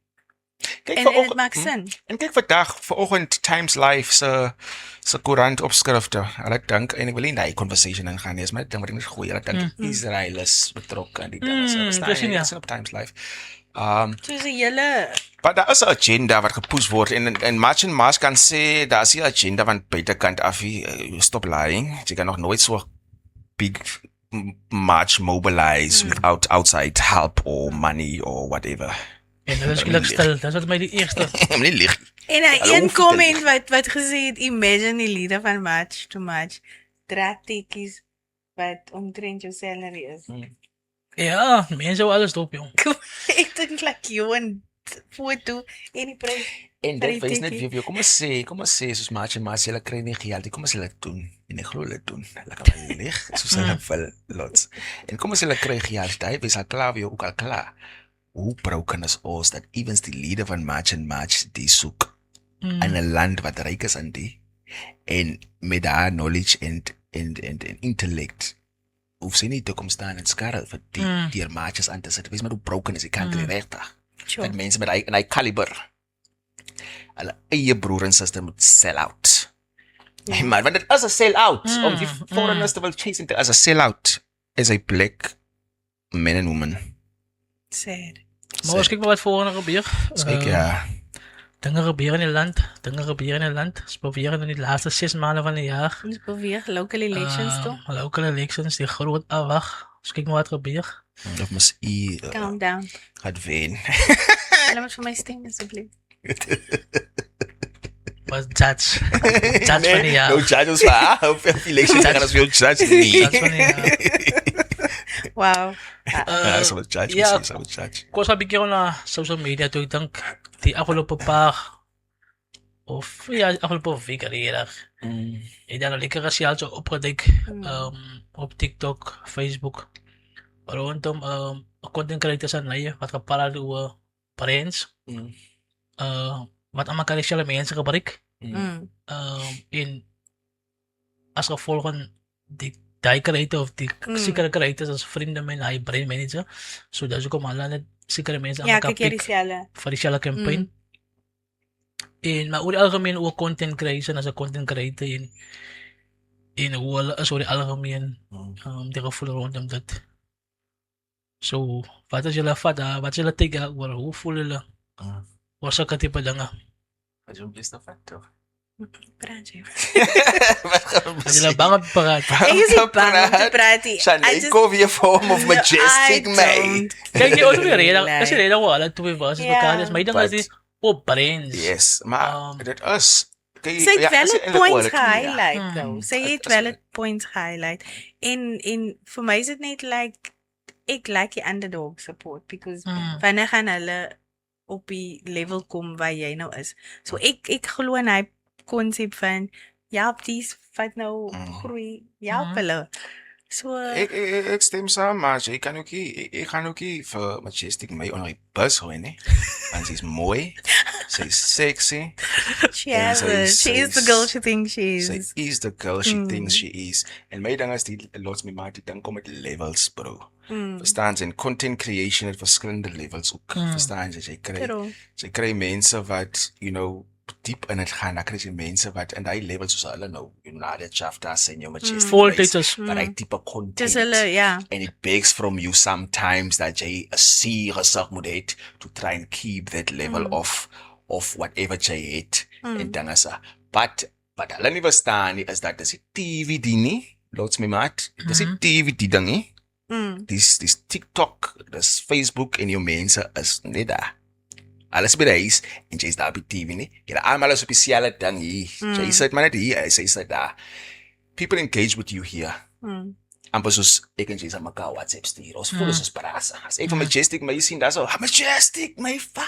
Kijk, en het maakt sin. En kyk vandag, vanoggend Times Live se koerant opskrifte. Hulle dink en ek wil nie daai conversation ingaan nie, maar ek dink wat ek net gooi, hulle dink Israel is betrokke aan die dinge. Dis op Times Live. Soos 'n hele maar daar is 'n agenda wat gepush word en March and March kan sê daar is 'n agenda van buitekant af. Stop lying. Jy kan nog nooit so big march mobilize without outside help or money or whatever. En dat is gelukkig stil, dat is my die eerste. Nie lieg. En een comment wat gesê het, imagine die leader van March to March dra tekkies wat omtrent jou salary is. Ja, mense wou alles dop, jong. Ek dink like you en foto en die prys. En dit wys net vir jou, kom ons sê soos March en March, hulle kry nie geld, kom ons hulle doen. En ek glo hulle doen. Hulle kan lieg, soos hulle wil lots. En kom ons hulle kry geld, hy wys al klaar vir jou ook al klaar. Hoe broken is ons dat evens die leader van March and March die soek in 'n land wat ryk is aan die en met daai knowledge en intellect hoef sy nie te kom staan en skarrel vir die marches aan te sit. Wees maar hoe broken is die country regtig. Dat mense met hy kaliber hulle eie broer en suster moet sell out. Nee, maar want dit is 'n sell out om die foreigners te wil chase into as 'n sell out is 'n black man and woman. Sad. Maar ons kyk maar wat volgende gebeur. Kyk ja. Dinge gebeur in die land. Ons probeer in die laaste 6 maande van die jaar. Ons beweeg local elections toe. Local elections, die groot afwag. Ons kyk maar wat gebeur. Of mos Calm down. Gaat wen. Hulle moet vir my stem asseblief. Was judge van die jaar. No judges vir elections, gaan ons weer judge nie. Judge van die jaar. Wow. So wat judge, so wat judge. Kos heb ik hier na social media toe, ik denk die afgelopen paar of ja, afgelopen week eerder. Ik dan lekker raciaal zo opgedekt op TikTok, Facebook. Rondom content creators aan leien, wat gepaard door brands. Wat allemaal raciale mensen gebruiken. In als gevolg van die creator of die sekere creators as vriende met hy brain manager. So dis hoekom hulle net sekere mense aan mekaar kyk vir die selle campaign. En maar oor die algemeen ook content creation as 'n content creator en en hoe hulle is oor die algemeen, Mm. die gevoel rondom dit. So, wat as julle vat daar, wat as julle kyk oor hoe voel julle oor sulke tipe dinge? Wat jy best of het, toch? Praat jy. As julle bang om te praat. Ek is nie bang om te praat nie. I Shanae, just- kom weer vorm of No, majestic I mate. don't Kijk, die ook weer reden, like- as je reden hoe alle twee was, Ja. elkaar is, maar ik denk dat But- die op brains. Yes, maar dit is. Kyk, Sy het ja, valid is eintlik points oorlik nie, ja. gehighlight though. Sy het Dit is valid points gehighlight. En vir my is dit net like ek like die underdog support because wanneer gaan hulle op die level kom waar jy nou is. So ek glo in hy konsep van help dis vat nou groei, help hulle. So Ek stem saam, maar jy kan ook nie, ek gaan ook nie vir Majestic my onder die bus gooi, nie. Want sy is mooi, sy is sexy, she has sy a, is- she sy is the is- girl she thinks she sy is. is the girl she thinks she is. En my ding is die lots my maat, die ding kom met levels, bro. Verstaan jy? En content creation het verskillende levels ook. Verstaan jy? Jy kry mense wat, you know, diep in het gaan, dan kry jy mense wat in die levels soos hulle nou, you know, Nadia Chaftas en jou Majestic Voltyd Mace, is. maar hy type content. Dis hulle, ja. And it begs from you sometimes that jy 'n serious moet hê to try and keep that level of whatever jy het en dinge so. But hulle nie verstaan nie is dat dis die TV nie, lots my maat. Dis die TV ding nie. Dis TikTok, dis Facebook en jou mense is net daar. Alles by die huis en jy's daar by TV nie. Jy almal is op dieselfde ding hier. Jy sit maar net hier, sy sit daar. People engage with you here. Amper soos ek en jy se mekaar WhatsApp stuur. Ons voel soos brasa. As ek van Majestic my sien, dan so, Majestic my fa.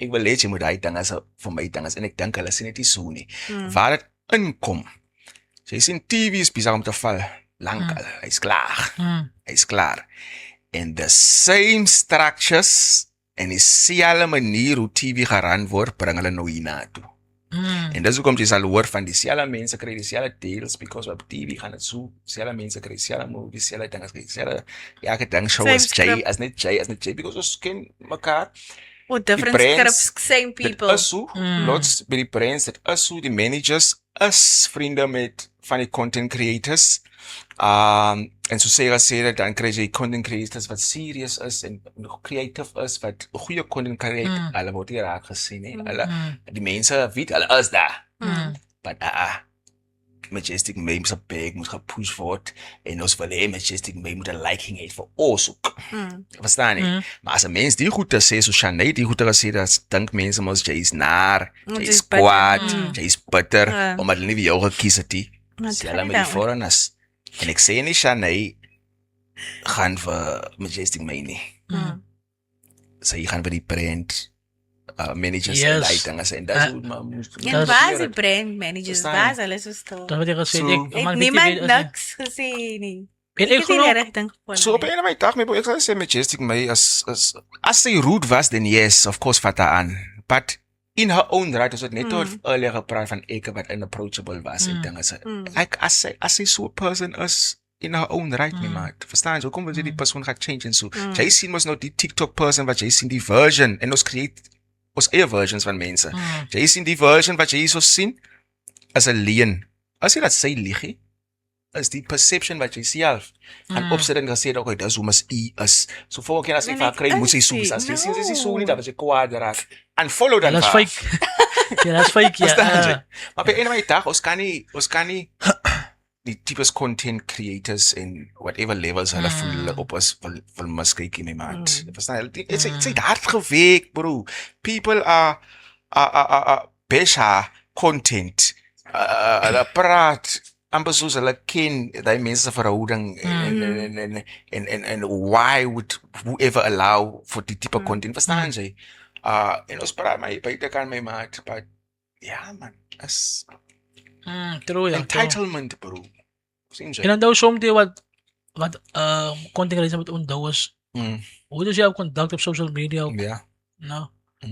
Ek wil net jy moet hy dinge so vir my dinge en ek dink hulle sien dit nie so nie. Waar dit inkom. Jy sien TV is besig om te val. Lankal, hy's klaar. Hy's klaar. And the same structures en dieselfde manier hoe TV gerun word, bring hulle nou hiernatoe. En dis hoekom jy sal hoor van dieselfde mense kry dieselfde deals because op TV gaan dit so, dieselfde mense kry dieselfde movies, dieselfde dinge, dieselfde elke ding show Same as Jay, script. as net Jay because ons ken mekaar. Or different brands, scripts, same people. Dit is so, lots by die brands, dit is so, die managers is vriende met van die content creators. En so sê dat dan kry jy content creators wat serious is en creative is, wat goeie content create, hulle word nie raak gesien nie. Hulle, die mense weet, hulle is daar. But Majestic May se bag moet gepush word en ons wil hê Majestic May moet 'n liking hê vir ons ook. Verstaan nie? Maar as 'n mens die goeie sê, so Shanae die goeie gesê, dat dink mense mos jy is naar, jy is kwaad, jy is bitter, omdat hulle nie vir jou gekies het nie. Hulle met die foreigners. En ek sê nie Shanae gaan vir Majestic May nie. Sy gaan vir die brand managers en die dinge en dis hoe maar moes. En waar is die brand managers? Waar is hulle so stil? Dat wat jy gesê, So- Het niemand niks gesê nie. En Ek ek het nie glo, reg dink gevoel. So op een of my dag, ek sal sê Majestic May as sy rude was, then yes, of course vat haar aan. But in her own right, as het net oor earlier gepraat van ek wat inapproachable was en dinge so. Ek as sy so 'n person is in her own right, my maat. Verstaan jy? Hoekom wil jy die persoon gaan change en so? Jy sien mos nou die TikTok person wat jy sien die version en ons create ons eie versions van mense. Jy sien die version wat jy hier so sien as 'n leuen. As jy dat sy lieg, is die perception wat jy self gaan opsit en gesê dat dis hoe mens is. So volgende keer as ek vir kry moet sy so as jy sien sy so nie dat jy kwaad raak. And follow dan. dat is fake. Ja, dat is fake, Verstaan jy? ja. Maar by een of my dag ons kan nie die tipes content creators en whatever levels hulle voel hulle op is wil miskyk in my maat. Verstaan jy? It's hard gewerk, bro. People are besha content. Hulle praat amper soos hulle ken die mense se verhouding en why would whoever allow for die tipe content. Verstaan jy? En ons praat my buite kan my maat, but ja man, is True, ja. entitlement, bro. Sien jy? En dan daw soms wat content creators moet onthou is, hoe dus jy op contact op social media ook, Ja. nou,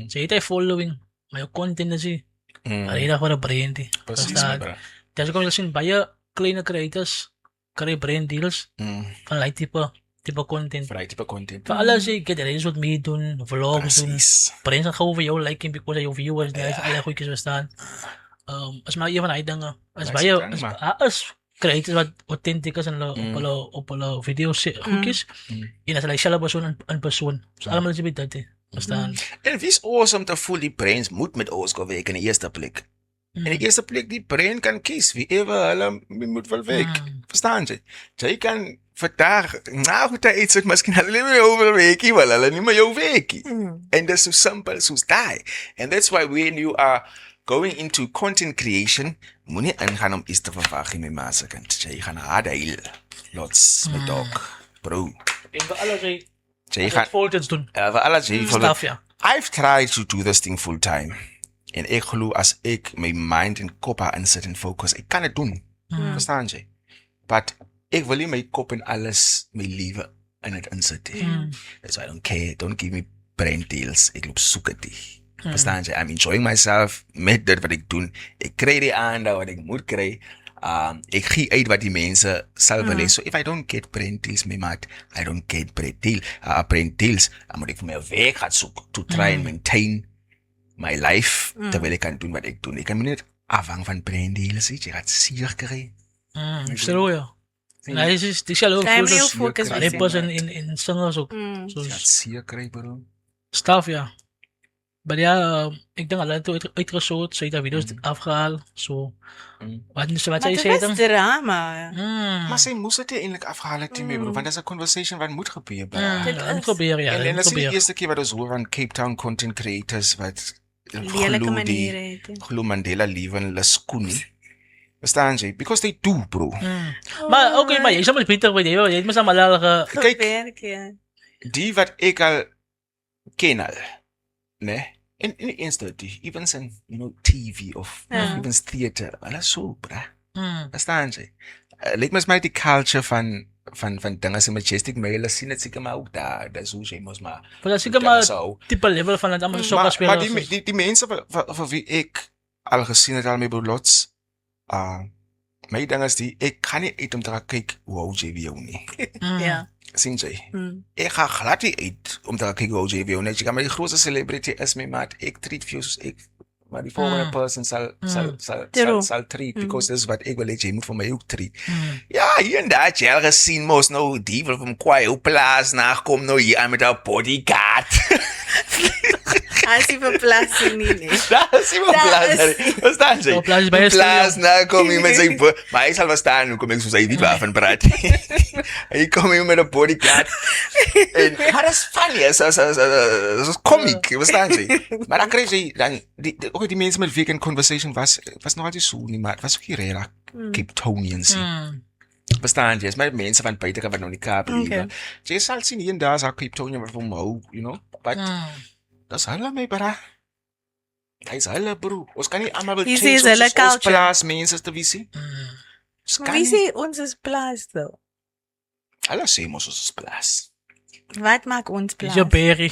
sy het hy following, maar jou content is die, redig vir 'n brand die. Precies, Verstaan? my bro. Dis hoekom jy sien baie kleine creators kry brand deals van like tipe content. Vir die tipe content. Vir alles jy get ready wat mee doen, vlogs doen, Precies. brands gaan gou vir jou liking because jou viewers, dis alle goedjies verstaan. Is maar een van die dinge. Is Nice baie ding, man. is creators wat authentic is en op hulle video's goedjies. En as hulle dieselfde persoon in persoon. So almal is dit, verstaan? En wie is awesome te voel die brains moet met ons gaan werk in die eerste plek. In die eerste plek die brain kan kies wie ewe hulle moet wil werk. Verstaan jy? Jy kan vandag, goed iets het miskien hulle nie meer over weekie, wel hulle nie meer jou weekie. En dit is so simpel soos daai. And that's why when you are going into content creation, moenie ingaan om iets te verwag in my maasekant. Jy gaan harde heel. Lots met dog. Bro. En vir alles jy gaan voltens doen. vir alles jy Stuff, ja. I've tried to do this thing full time. En ek glo as ek my mind en kop insit en focus, ek kan dit doen. Verstaan jy? But ek wil nie my kop en alles my lewe in dit insit. That's why I don't care. Don't give me brain deals. Ek loop soek dit. Verstaan jy? I'm enjoying myself met dit wat ek doen. Ek kry die aandag wat ek moet kry. Ek gee uit wat die mense sal wil hê. So if I don't get brain deals, my maat, I don't get brain deals. Dan moet ek vir my werk gaan soek to try and maintain my life terwyl ek kan doen wat ek doen. Ek kan net afhang van brain deals. Jy gaat seer kry. Stel ja. Nee, dis al ook focus rappers en singers ook. Jy gaat seer kry, bro. Stuff, ja. Maar ja, ek dink hulle het uitgesoort, sy het daar video's afgehaal, so. Wat sy sê dan? Drama. Maar sy moes dit eintlik afgehaal het, bro, want dit is 'n conversation wat moet gebeur, bro. Dit probeer, ja. En dit is die eerste keer wat ons hoor van Cape Town content creators wat lelike maniere het. Glo Mandela lewe in hulle skoene. Verstaan jy? Because they do, bro. Maar okay, maar jy sê maar beter weet jy het mos al kyk, die wat ek al ken al, né? In instantly, even in, TV of even theater, hulle so, bra. Verstaan jy? Lyk my die culture van dinge so majestic, maar hulle sien dit seker maar ook daar, dis hoe jy mos maar. Maar dit seker maar tipe level van dit almal so speel. Maar die mense vir wie ek al gesien het al my broers, my ding is ek kan nie uit om te gaan kyk hoe OJ wie nie. Ja. Sien jy? Ek ga glad nie uit om te gaan kyk hoe OJ wie nie. Jy kan maar die grootste celebrity is my maat. Ek treat vir jou soos ek maar die volgende person sal treat, because this is wat ek wil hê jy moet vir my ook treat. Ja, hier en daar jy al gesien mos nou die wil van kwaai op plaas nakom nou hier met 'n bodyguard. As jy vir plaas nie. Daar sien we plaas. Verstaan jy? Plaas na kom jy met sy maar hy sal verstaan hoe kom ek soos hy weet waarvan praat. Hy kom hier met 'n bodyguard. En maar dit is funny, is comic, verstaan jy? Maar dan kry jy dan die mense met wie ek in conversation was nog altyd so nie, maar was ook hier reg Cape Townians. Verstaan jy? Is my mense van buite wat nou nie Kaap lewe. Jy sal sien hier en daar is ook Cape Townian wat van hou, but das hulle my bra. Hy is hulle bro. Ons kan nie almal wil change ons plaas mense te visie. Maar wie sê ons is plaas though? Hulle sê ons is plaas. Wat maak ons plaas? Jou berry.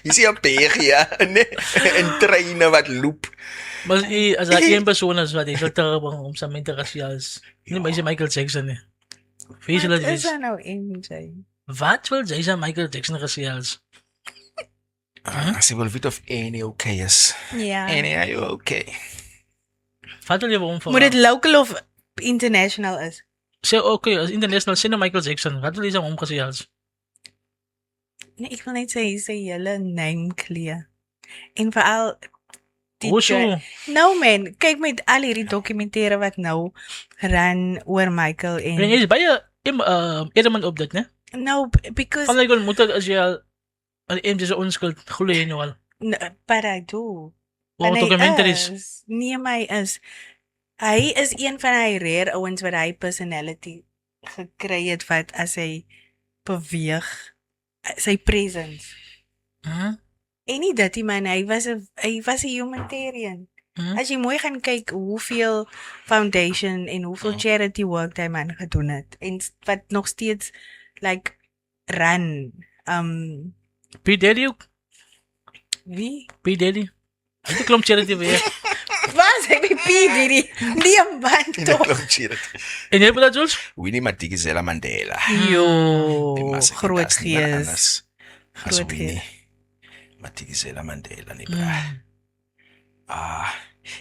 Jy sien 'n berry, ja, en treine wat loop. Maar as daar een persoon is wat so terbring om sy interesse is, nie my Michael Jackson nie. Wie sal dit wees? Is nou MJ? Wat wil jy sê Michael Jackson gesels? As jy wil weet of Annie okay is. Ja. Annie, are you okay? Wat wil jy waarom vir? Moet dit local of international is? Sê okay, as international sê nou Michael Jackson. Wat wil jy sê hom gesels? Nee, ek wil net sê hy sê julle name clear. En veral nou man, kyk met al hierdie dokumentêre wat nou ran oor Michael en jy is baie element op dit, né? No, because van ek wil moet as jy al MJ se onskuld glo jy nou al. But I do. Documentaries. Nee, hy is een van die rare ouens wat hy personality gekry het wat as hy beweeg, sy presence. En nie dat hy was 'n humanitarian. As jy mooi gaan kyk hoeveel foundation en hoeveel charity work die man gedoen het en wat nog steeds like run. P. Diddy ook? Wie? P. Diddy. Hy het 'n klomp charity weer. Wat sê die P. Diddy? Nie 'n band toch? En jy bedoel Jules? Winnie Madikizela Mandela. Jo, groot gees. Groot gees. Madikizela Mandela nie bra.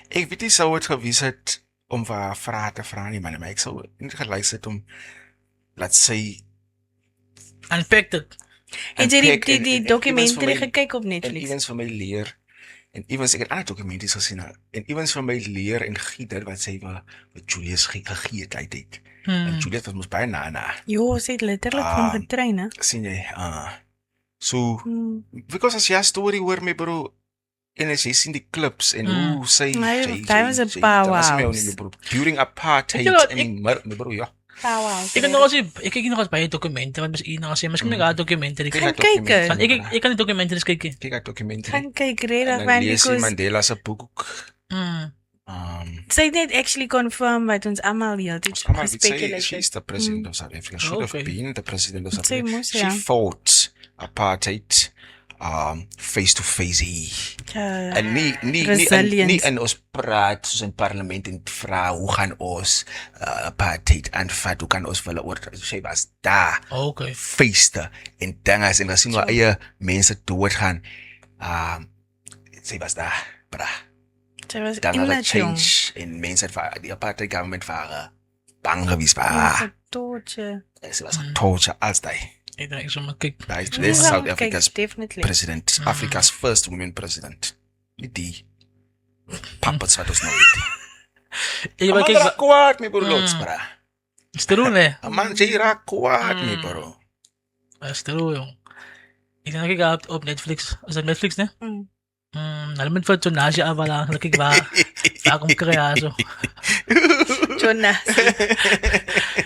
Ek weet nie sou het gewys het om vir haar vrae te vra nie, man, maar ek sou nie geluister het om laat sy Het Unpacked it. jy unpack die en dokumentary evens vir my- gekyk op en Netflix? evens vir my leer en evens ek het ander dokumentaries gesien en evens vir my leer en giet dit wat sy wat Julius gegee het uit. En Julius was mos baie na Jo, sy het letterlik van getrein, hè? sien jy so Hmm. because as jy storie hoor my bro en as jy sien die clips en hoe sy Nee, dat was 'n powerhouse. during apartheid Weet jy wat, en my bro ja Powerhouse. Ik kijk nog eens bij het document, want misschien nog een documentary. Gaan kyk. Want ik kan die documentaries kijken. kyk uit dokumente Gaan kyk en regtig dan man lees jy because Mandela se boek ook sy het net actually confirm wat ons almal heeltyd Someone would say gespeculate she's the president of South Africa. Should have Okay. been the president of South Sy Africa. moes, She ja. fought apartheid face to face hier. En nie Resilience. in ons praat soos in parlement en vra hoe gaan ons apartheid aanvat, hoe kan ons hulle oor sy was daar Oké. feeste en dinges en ons sien hoe eie mense doodgaan. Sy was daar, bra. Sy was Dan hulle immature. change en mense het vir die apartheid government vir bang gewees vir Ja, haar. getorture. Sy was torture as die. Ik denk zo maar kijk. This Ja, is South kyk, Africa's definitely. president, Africa's first woman president. Nie die puppets wat ons nou het. Ik ben Amanda kijk. kwaad my bro lots, bra. Is te doen hè? Amanda jy raak kwaad my bro. Is te doen jong. Ik denk dat ik op Netflix. Is dat Netflix ne? Mm. Nou met voor tonage afvallen. Dat ik waar. Waarom krijg zo? Jonas.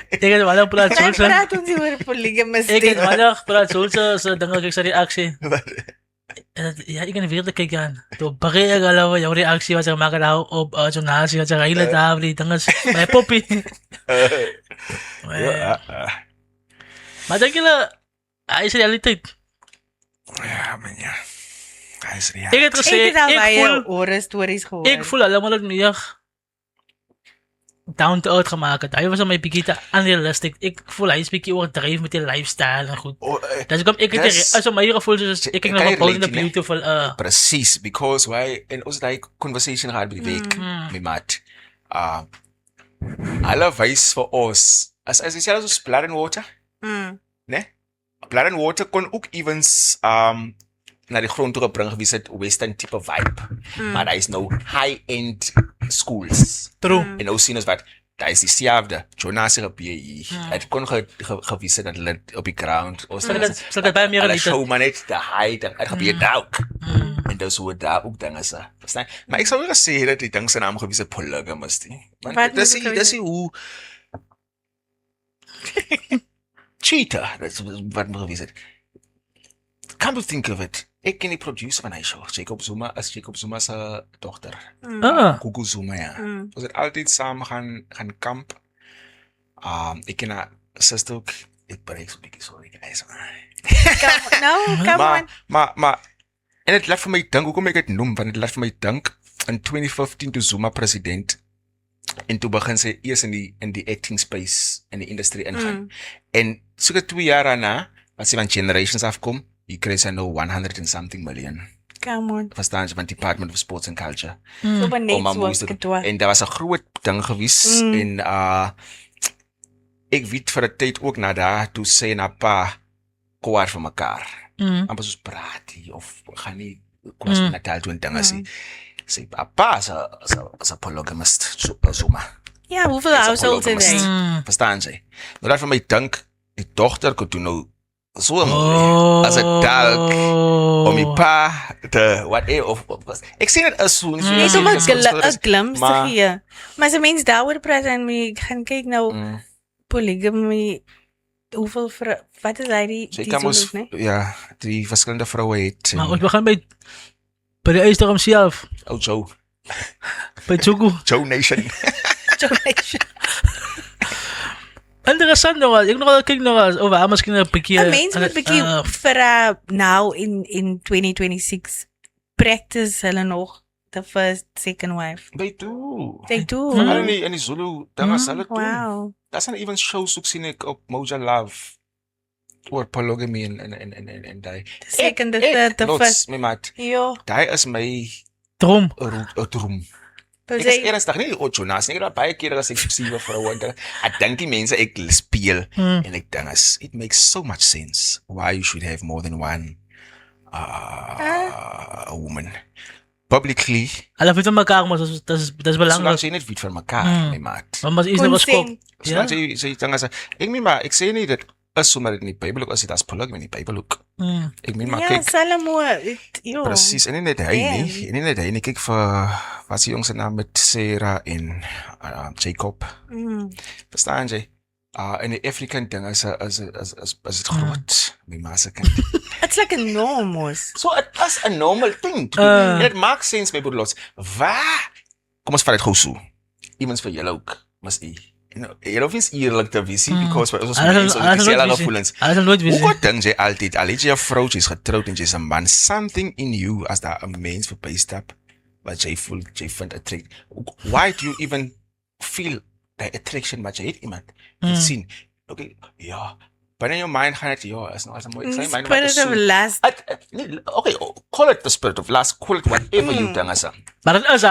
Ik heb wel een praat Sy zo. praat ons hier oor polygamous. Ik heb wel een praat zo. Dan ga ik zijn reactie. Ja, ik kan weer kijken aan. Toen begin ik al over jouw reactie wat ze maken nou op tonage. Wat ze hele tafel die dingen. Mijn poppy. Maar denk je hij is realiteit. Ja, man ja. Hy is Ik heb real. gezegd, Ek het al baie ik voel horror stories gehoor. Ik voel allemaal dat meer down to earth gemaakt. Hij was al mijn beetje te unrealistic. Ik voel hij is een beetje overdreven met die lifestyle en goed. Dus ik Dis- als mijn gevoel is ik kijk nog kan op je Golden relate, ne? Beautiful. Presies, because why en ons daai conversation gehad by die week, my maat. Hulle wys vir ons as jy sê soos Blood and Water, Mm. né? Blood and Water kon ook evens na die grond toe gebring gewees het western tipe vibe. Maar daar is nou high-end schools. True. En nou sien ons wat daar is dieselfde. Jonas se PE. Het kon gewys het dat hulle op die ground ons Zal ik bij meer hulle niet. show maar net die height en het gebeur daar ook. En dis hoe daar ook dinge is. Verstaan? Maar ek sou nie gesê dat die ding se naam gewys het polygamous nie. Wat Want moet dis dit die- gewees dis die hoe cheater, dat is wat me gewys het. Come to think of it, ek ken die producer van hy show, Jacob Zuma, as Jacob Zuma se dogter. Gugu Zuma, ja. Ons het altyd saam gaan kamp. Ek ken haar sister ook. Ek breek so 'n bietjie sorry guys. Come on. Maar en dit laat vir my dink, hoekom ek dit noem, want dit laat vir my dink in 2015 toe Zuma president en toe begin sy eers in die acting space in die industrie ingaan. En so 2 jaar daarna, as sy van Generations afkom, jy kry sy nou 100 and something million. Come on. Verstaan jy van Department of Sports and Culture. So ben net Oma so moes dit- gedoen. En daar was 'n groot ding gewees en ek weet vir 'n tyd ook na daar toe sê na pa kwaad vir mekaar. Amper soos praat hier of gaan nie KwaZulu-Natal toe en dinge sê. Sê pa is 'n polygamist Zuma. Ja, hoeveel Is 'n households het polygamist. hy? Verstaan jy? Nou dat vir my dink die dogter kon toe nou so mooi as 'n dalk om die pa te of ek sien dit is so Net om 'n glimpse te maar- gee. Maar as 'n mens daaroor praat en jy gaan kyk nou polygamy, hoeveel wat is hy die Sy kan mos Zulus, nee? ja, die verskillende vroue het. Maar ons begin bij de Easter zelf. Oh Joe Bij Tsugu. Nation. Interessant nog wel. Ik nog wel kijk nog eens over misschien een beetje. 'n Mens moet bietjie vir now in 2026 practice hulle nog the first second wife. By toe. They do. Veral in die Zulu, dan was hulle toe. Wow. Daar's dan even shows ook sien ek op Moja Love oor polygamy en daai. The second, the third, the first. My maat, Ja. daai is my Droom. droom. Ek is ernstig, nie die Jonas nie. Ek het baie kere as ek seksiewe vroue en ek dink die mense ek speel en ek dink it makes so much sense why you should have more than one a woman. Publicly. Hulle weet van mekaar, maar dis belangrik. Solank jy net weet van mekaar, my maat. Maar is nou skop. Solank jy dink as ek meen maar ek sê nie dit is sommer in die Bybel ook as dit as polygamy in die Bybel ook. Ek meen maar kyk. Ja, Salomo, ja. Presies, en nie net hy nie, kyk vir wat se jong se naam met Sarah en Jacob. Verstaan jy? In die African ding is dit groot. My ma se kind. It's like a enormous. So it is a normal thing to do. And it makes sense, my broeders. Waar? Kom ons vat dit gou so. Iemand vir julle ook, mas jy. Jy hoef nie eerlik te wees, because ons mense gevoelens. Hoe dink jy altyd, al het jy 'n vrou, jy's getroud en jy's 'n man, something in you as daar 'n mens verby stap wat jy voel, jy vind attract. Why do you even feel the attraction wat jy het iemand? Jy sien, okay, ja, but in your mind gaan dit, ja, is nou as 'n mooi, Spirit of lust. Okay, call it the spirit of lust, call it whatever you dink as. Maar dit is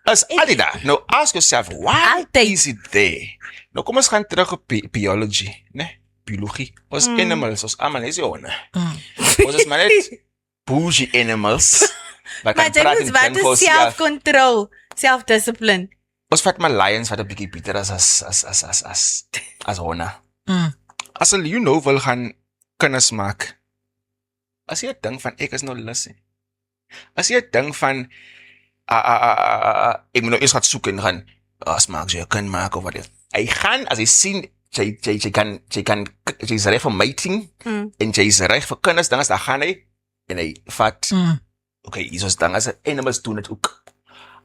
Is altyd daar. Now ask yourself, why is it there? Nou kom ons gaan terug op biology, né? Biologie. Ons animals, ons almal is honde. Ons is maar net bougie animals. Maar dit is wat is self-control, self-discipline. Ons vat maar lions wat 'n bietjie beter as honde. As jy nou wil gaan kinders maak. As jy 'n ding van ek is nou lus. As jy 'n ding van ek moet nou eers gaan soek en gaan as maak jy 'n kind maak of wat dit. Hy gaan as hy sien jy's reg vir mating en jy's reg vir kinders, dan gaan hy en hy vat okay, hier's dan as animals doen dit ook.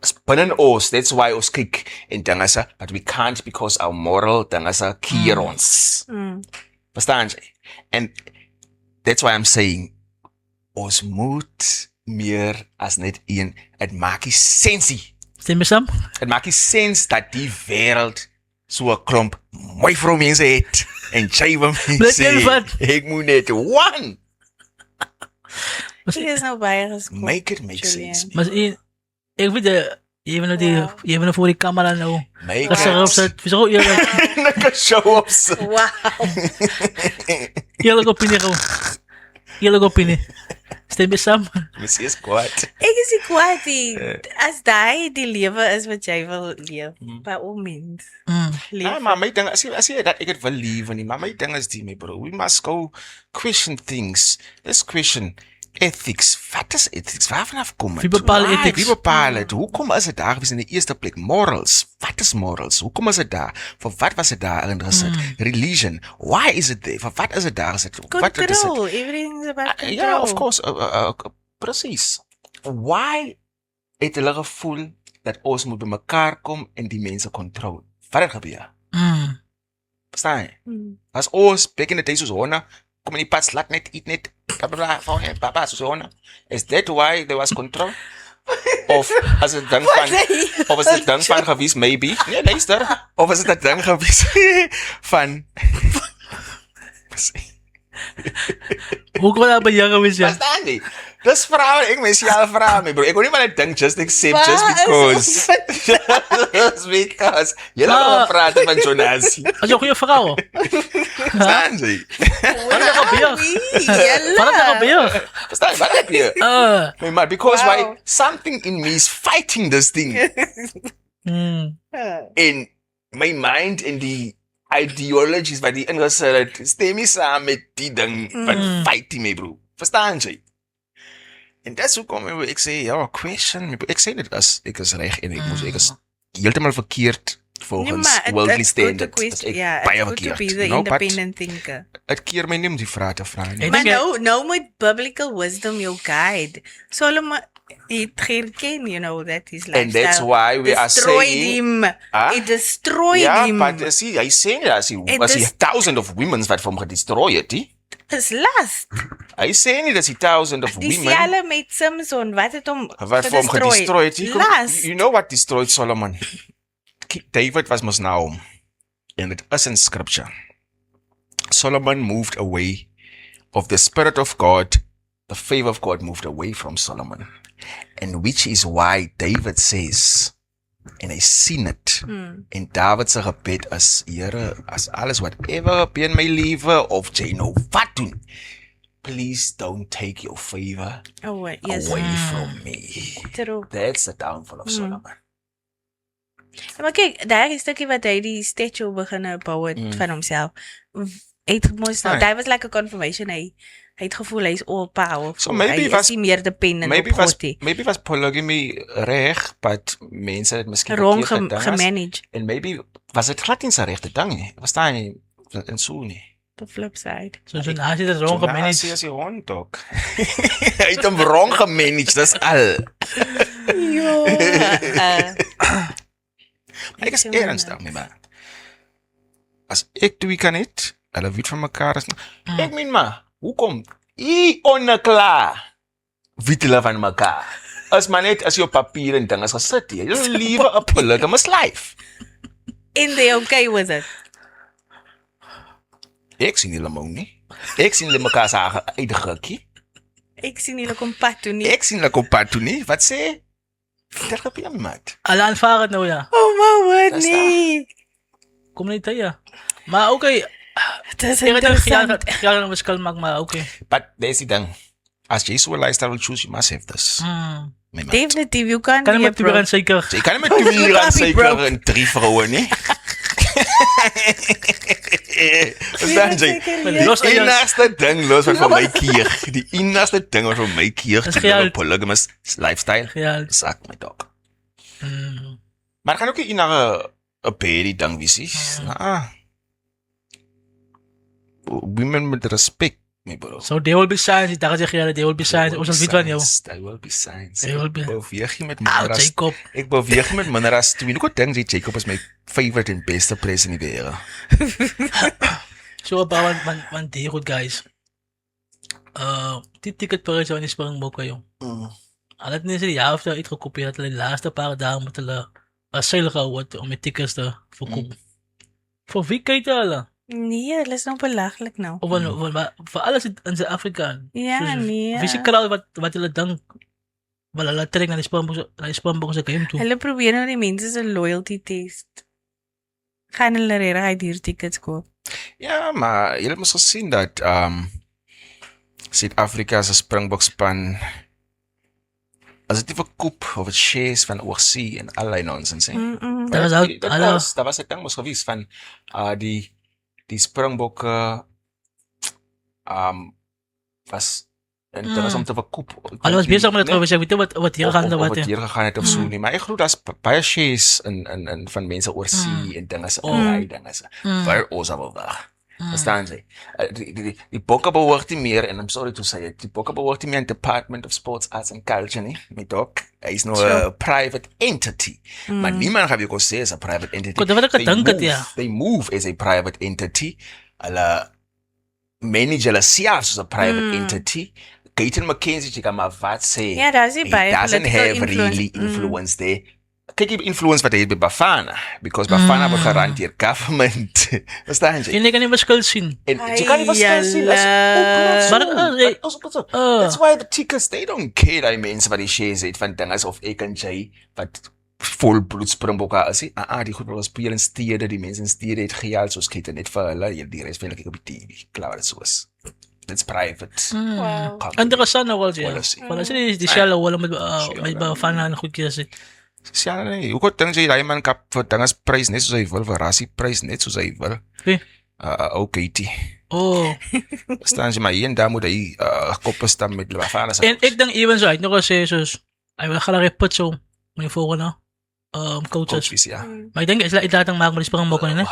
As binne ons, that's why ons kyk en dan as but we can't because our moral dan as keer ons. Verstaan jy? And that's why I'm saying ons moet meer as net een, het maak nie sensie. Stem jy saam? Het maak nie sens dat die wêreld so 'n klomp mooi vroumense het en jy wil sê ek moet net one. Dit is nou baie geskop. Make it make sense. Maar ek weet jy wil nou voor die kamera nou. Make it. Wieso eerlik? Lekker show-ups. Wow. Eerlik opinie. Stem jy saam? Missie is kwaad. Ek is nie kwaad nie. As die lewe is wat jy wil leef, by all means. Ja, maar my ding, as jy dat ek het wil lewe nie, maar my ding is die, my bro. We must go question things. Let's question ethics. Wat is ethics? Waarvan af kom het? Wie bepaal ethics? Wie bepaal het? Hoekom is het daar gewees in die eerste plek? Morals. Wat is morals? Hoekom is het daar? Vir wat was het daar interessant? Religion. Why is it there? Vir wat is het daar? Control. Everything's about control. Ja, of course. Precies. Why het hulle gevoel dat ons moet by mekaar kom en die mense control? Wat het gebeur? Verstaan jy? As ons, back in the days soos honde, kom in die pad, slat net, eat net, papa, soos honde. Is that why there was control? Of as het ding van gewees, maybe. Nee, luister. Of as het 'n ding gewees van hoe kon dat by jou gewees ja? Verstaan jy? Dis vrouwen, ek mens jou vrouw, my bro. Ek wil nie maar net dink just accept just because. Just because. Jy laat praat van Jonas. As jy 'n goeie vrou. Verstaan jy? Wat gebeur? Verstaan, wat gebeur? Maar because why something in me is fighting this thing. In my mind in die ideologies wat die ingesit het, stem nie saam met die ding wat fight my bro. Verstaan jy? En dis hoekom ek sê, ja, question, ek sê dit as ek is reg en ek is heeltemal verkeerd volgens worldly standards. Baie verkeerd. To be the independent thinker. Het keer my nie om die vraag te vra nie. Maar nou moet biblical wisdom your guide. Solomon het gerken, you know, that his lifestyle. And that's why we are saying it destroyed him. Ja, but hy sê nie, as hy thousands of women wat vir hom gedestroy het, is lust. Hy sê nie dat hy thousands of women. Dieselfde met Samson, wat het hom gedestroy het? You know what destroyed Solomon? David was mos na hom. And it is in scripture. Solomon moved away of the spirit of God. The favor of God moved away from Solomon. And which is why David says, en hy sien dit. Mm. En David se gebed is, Here, as alles whatever gebeur in my lewe of jy nou wat doen, please don't take your favor Oh, yes. away from me. True. That's the downfall of Solomon. Maar kyk, daai stukkie wat hy die statue begin bou het van homself. Het mos nou, dat was like a confirmation. Hy het gevoel hy's all powerful. So maybe hy was- is nie meer dependent op God nie. Maybe was polygamy reg, but mense het miskien Wrong verkeerd gedink. gemanage. En maybe was dit glad nie sy regte ding nie. Was daar nie in so nie. The flip side. So naast het wrong So gemanaged. as die hond ook. Hy het hom wrong gemanage, dis al. Jo. Ek is ernstig, my man. As ek twee kan het, hulle weet van mekaar is. Ek meen maar, hoekom? Onklaar. Weet hulle van mekaar. As maar net as jou papier en ding is gesit hier. Jy lewe 'n polygamous life. And they okay with it. Ek sien hulle mou nie. Ek sien hulle mekaar se uitgekkie. Ek sien hulle kom pad toe nie. Ek sien hulle kom pad toe nie. Wat sê? Dit gebeur met. Alle aanvaar het nou ja. Oh my word, Dis nee. Kom net ja. Maar okay, Dis ek het interessant. gaan 'n verskil maak, maar okay. But dis die ding. As jy so 'n lifestyle choose, you must have this. My man. Definitief, you can't Kan be jy a met die bro. seker. Jy kan nie met 2 uur aan Papi, suiker bro. en 3 vroue nie. Verstaan jy? Los Die eers. enigste ding los wat vir my keer. Die enigste ding wat vir my keer Dis te geld. polygamous lifestyle. Ja. Sak my dog. Maar kan ook nie na 'n baby ding wees. Women met respect, my bro. So there will be signs, daar zeg jy, there will be signs. Ons weet van jou. There will be signs. There will be- Ek beweeg nie met Au, minder as Jacob. ek beweeg nie met minder as 2. Ek dink jy Jacob is my favorite en beste pres in die wêreld. So about one day good guys. Die ticketprijs van die Springbok kayo. Al het nie sy die helfte uitgekopieer dat hulle die laaste paar dae met hulle asyl gehou het om die tickets te verkoop. Vir wie kyk hulle? Nee, hulle is nou belaglik nou. Of vir alles in Suid-Afrika. Ja, nee. Wie se kraal wat hulle dink wel hulle trek na die Springbok se game toe. Hulle probeer nou die mense se loyalty test. Gaan hulle regtig hier tickets koop? Ja, maar jy het mos gesien dat Suid-Afrika se Springbok span as dit nie verkoop of het shares van oorsee en allerlei nonsens hè. Daar was ook Daar was 'n ding mos gewees van die Springbokke was en dit was om te verkoop. Hulle was besig met dit gewees, ek weet nie wat hier gaan of wat. wat hier gegaan het of so nie, maar ek glo daar's baie shares in van mense oorsee en dinge se allerlei dinge se. Waar ons al weg. Verstaan jy? Die bokke behoort nie meer, en I'm sorry to say it, die bokke behoort nie meer aan Department of Sports, Arts and Culture nie. My dog, hy is nou 'n private entity. Maar niemand gaan jou sê is 'n private entity. Goed, wat ek gedink het, ja. They move as a private entity. Hulle manage hulle self as a private entity. Gaten McKenzie, jy kan maar wat sê. Ja, daar is nie baie He doesn't political have influence. really influence there. Kyk die influence wat hy het by Bafana, because Bafana word gerun deur government. Verstaan jy? En ek kan nie verskil sien. En jy kan nie verstaan sien, Maar that's why the tickets, they don't care, die mense wat die shares het van dinges of ek en jy, wat volbloed Springbokke is, die goed wil speel in stede, die mense in stede het geld, soos kyk net vir hulle, die rest wil ek op die TV, klaar dit soos. It's private. Wow. Interessant nou wel, ja. Policy. Want as jy die shell wala met van aan goed keer sit. Ja, nee, hoe goed dink jy die man kap vir dinges prys net soos hy wil, vir rassie prys net soos hy wil. Wie? OKT. Oh. Staan jy maar hier en daar moet hy koppe staan met Bafana se. En ek dink even so, hy het nog gesê soos hy wil graag put so met die volgende coaches. Ja. Maar ek dink hy sal uitlating maak met die Springbokke nie.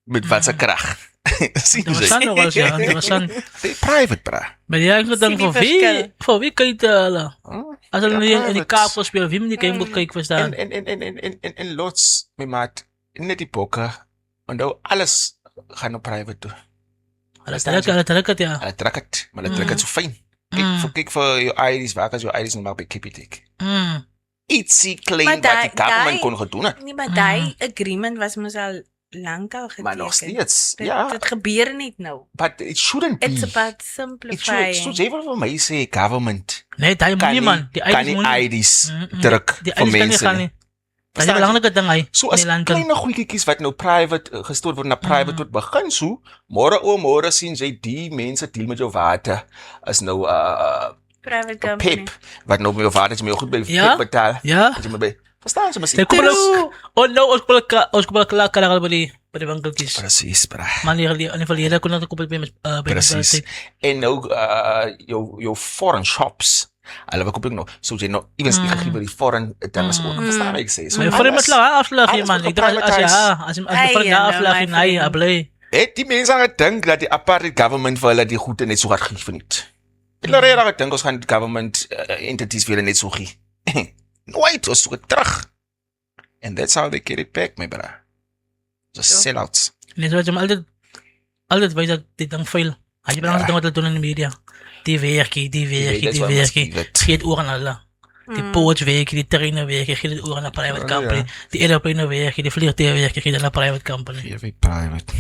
Met wat se krag. Sien jy? Interessant nog wel, ja, interessant. Private bra. Maar jy het gedink Sien die vir wie kyk hulle? As hulle Ja, in die Kaap speel, wie moet die game moet kyk verstaan? En lots my maat net die bokke en nou alles gaan op private toe. Hulle trek het ja. Hulle trek dit, maar hulle trek dit so fyn. Kyk vir jou IDs, waar as jou IDs nou maar by Capitec. Ietsie klein Maar wat die daai- government daai- kon gedoen het. Nee, maar die agreement was mos al lankal geteken. Maar nog steeds, ja. Dit gebeur niet nou. But it shouldn't be. It's about It simplifying. should, jy wil vir my sê, government Nee, daai kan moenie man. Die kan ID's nie moenie. ID's druk Die vir ID's kan nie mense gaan nie. nie. Dat is 'n belangrike ding hy. So as kleine goedjies wat nou private gestoor word na private word begin so, môre sien jy die mense deel met jou water is nou Private company. Pep wat nou met jou water jy moet goed by Ja? Pep betaal. Ja. Jy moet by verstaan jy mos. Kom nou. Oh no, ons kom klaar kan by die winkeltjies. Presies, bra. Man in die verlede kon ek koop by Presies. En nou jou foreign shops. Hulle wat koop ek nou. So jy nou evens gegee by die foreign dinges ook. Verstaan ek sê. Maar vir my klaar afslag hier man. Ek dink as jy vir na afslag nee, ably. Het die mense gedink dat die apartheid government vir hulle die goede net so hard gee verniet. Hulle het gedink ons gaan die government entities vir hulle net so gee. Nooit, ons so terug. And that's how they get it back, my brother. Just sellouts. Nee, so jy altyd wys dat dit dan veel. As jy belangrijk ding wat hulle doen in die media. Die werkie. Geet oor aan hulle. Die poorts werkie, die treine werkie, geet dit oor aan 'n private company. Die airplane werkie, die vliegtuie werkie, geet aan 'n private company. Very private.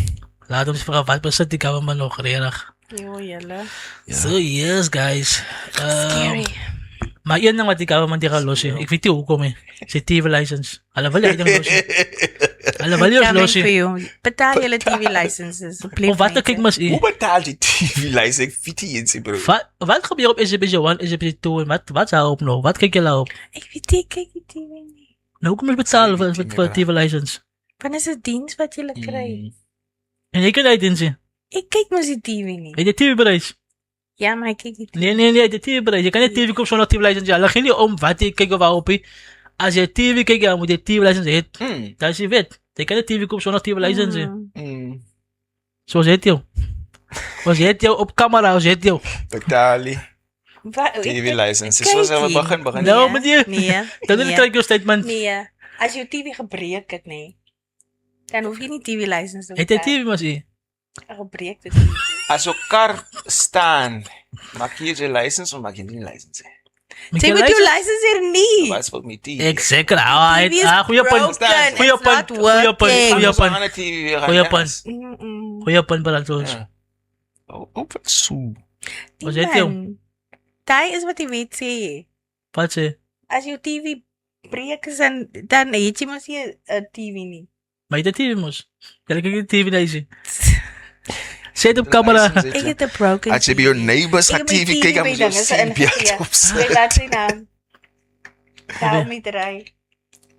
Laat ons vra wat besit die government nog reg. Jo, julle. So yes guys. Scary. Maar een ding wat die government hier gaan los hier. Ek weet nie hoekom nie. Sy TV license. Hulle wil jy ding los hier. Hulle wil jy los hier. Betaal julle TV licenses. Of wat ek kyk mas Hoe betaal die TV license? Ek weet nie eens, bro. Wat gebeur op SABC 1, SABC 2 en wat sou op nog? Wat kyk jy op? Ek weet nie, kyk die TV nie. Nou kom jy betaal vir TV license. Want is 'n diens wat jy kry. En jy kan dit insien. Ek kyk mos die TV nie. Het jy TV bereis? Ja, maar ek kyk die TV. Nee, die TV bereis. Jy kan nie TV koop sonder TV license. Hulle gee nie om wat jy kyk of waarop nie. As jy TV kyk, dan moet jy TV license hê. Dat is jy weet. Jy kan nie TV koop sonder TV license nie. Soos het jy. Ons het jou op kamera, ons het jou. Betaal TV license. Soos we begin. Nou, moet jy. Nee. Dan moet jy kry jou statement. Nee. As jou TV gebreek het, nee. Dan hoef jy nie TV license te Het jy TV mas jy? Gebreek dit. As jou kar staan, maak jy jou license of maak jy nie license? Jy moet jou license hier nie. Wat is met my TV? Ek seker, goeie punt. Goeie punt beral soos. Op so. Wat het jy? Daai is wat jy weet sê. Wat sê? As jou TV breek is dan het jy mos nie 'n TV nie. Maar jy het TV mos. Jy kyk die TV daai sê. Sê dit op kamera. Ek het 'n broken. As jy by jou neighbors gaan TV kyk, dan moet jy sien beeld op sy. Jy laat sien aan. Daar met ry.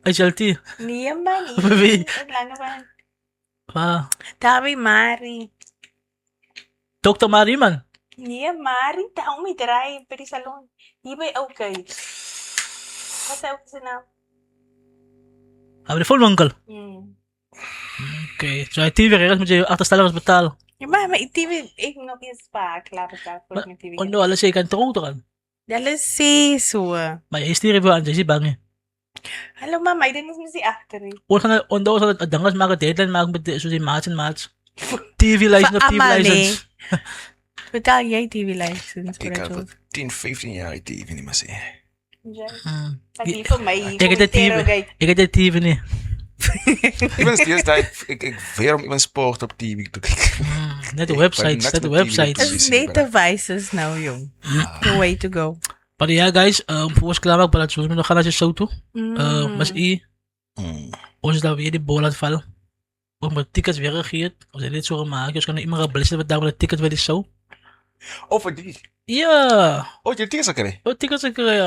Is jy al die? Nee man. Wie? Lange van. Waar? Daar by Marie. Dr. Marie man. Nee, Marie, daar met ry by die salon. Hier by okay. Wat sê ook sy naam? Hou die volwinkel. Okay, so hy TV regels moet jy agterstalligers betaal. Ja, maar my TV, ek nog nie spaar klaar betaal vir my TV. Ondo, hulle sê jy kan teruggaan. Hulle sê so. Maar jy stuur even aan, jy is bang nie. Hallo ma, my ding is mos nie agter nie. Ons gaan Ondo sal 'n dinges maak, 'n deadline maak met soos die maats. TV license of TV license. Betaal jy TV license? Ek het 10, 15 jaar TV nie maar sê. Ja. Maar die vir my. Ek het 'n TV nie. Even steeds ek weer om even sport op TV te kyk. Net die websites. It's net devices nou, jong. The way to go. But yeah, guys, voor ons klaar maak, soos we nog gaan as jy sou toe. Mas ons daar weer die bol laat val. Ons moet tickets weer gegee het. Ons het dit so gemaak. Ons kan nou iemand geblis wat daar met 'n ticket by die show. Of vir die. Ja. Oh, jy tickets gekry? Oh, tickets gekry.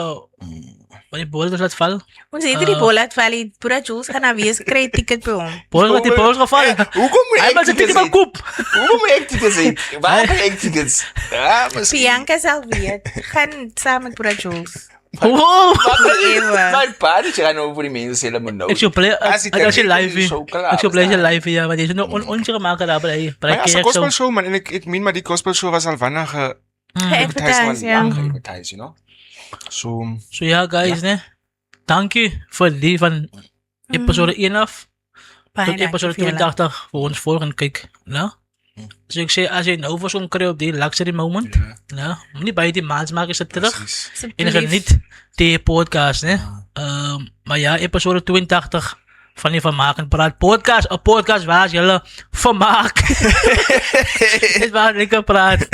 Maar die bol het laat val. Ons het die bol laat val. Pura Jules gaan nou weer kry ticket by hom. Bol het die bol geval. Hoekom moet ek tickets koop? Hoekom moet ek tickets hê? Waar kan ek tickets? Ja, miskien. Bianca sal weet. Gaan saam met Pura Jules. Wow. My party gaan over die mense hulle moet nou. Ek sou play as jy live ja, maar dis nou onseker maak daar by kerk so. Ja, gospel show man en ek meen maar die gospel show was al wanneer advertise, you know. So ja guys, ne. Dankie vir die van episode 1 af. Tot episode 82 vir ons volgende kyk, né? So ek sê as jy nou vir so'n kry op die luxury moment, né? Nie by die maats maak is dit terug. En geniet die podcast, né? Maar ja, episode 82 van die Vermaak en Praat podcast. Een podcast waar jullie vermaak. Dit waar ik kan praat.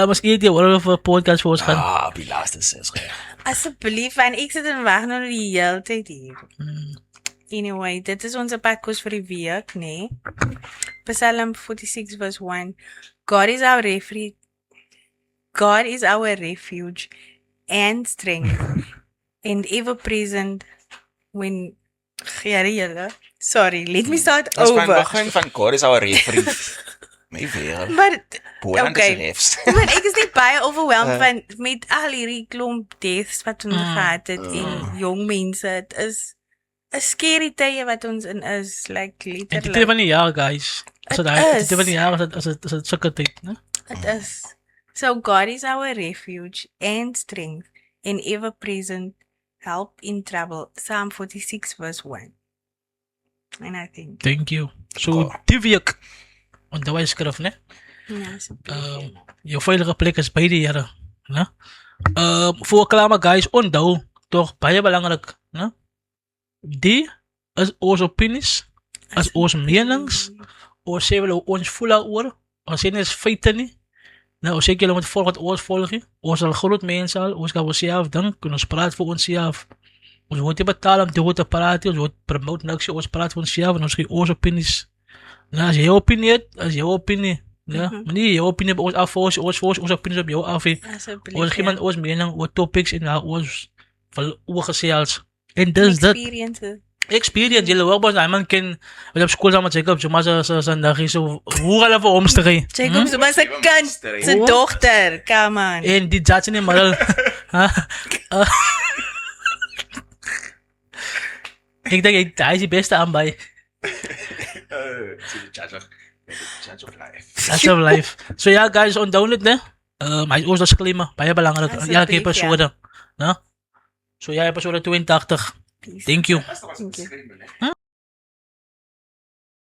Misschien die worden of een podcast voor ons gaan. Ah, die laatste 6 jaar. Asseblief, en ek sit en wag nou die hele tyd hier. Anyway, dit is onze padkoos vir die week, nee. Psalm 46 verse 1. God is our refuge and strength and ever present when sorry, let me start Ons van over. begin van God is our referee. My weer. Maar Boland okay. is refs. maar ek is net baie overwhelmed van met al hierdie klomp deaths wat ons gehad het en jong mense. Het is 'n scary tye wat ons in is, like En dit literally. van die jaar, guys. Als het is. dit van die jaar, als het zulke tijd, ne? It is. So God is our refuge and strength and ever present help in trouble. Psalm 46 verse 1. And I think. Thank you. So, die week, onthou hy skrif, ne? Ja, asseblief. Jou veilige plek is by die Here, né? Voor klaar guys, onthou toch baie belangrik, né? Die is ons opinies, is ons menings, ons sê wel ons voel daaroor, ons sê nie is feite nie. Nou, ons sê julle moet volg wat ons volg nie. Ons sal groot mense al, ons kan onsself dink, en ons praat vir onsself. Ons word nie betaal om te praat, ons word promote niks, ons praat vir onsself en ons gee ons opinies. Nou, as jy jou opinie het, as jou opinie. Ja, maar nie jou opinie op ons af, ons opinie op jou af. Asseblief. Ons gee man ons mening oor topics en waar ons oor gesels. En dis dit. Experiences. Experience, julle hoor ons, man ken, wat op school saam met Jacob, so maar so dag so, hoe hulle vir hom stry. Jacob Zuma se kind, se dogter, come on. En die judge nie maar ek dink hy is die beste aan by. Judge of life. That's of life. So ja, guys, onthou net, ne? Hy is ons disclaimer, baie belangrik, elke episode. No? So ja, episode 82. Thank you. Thank you.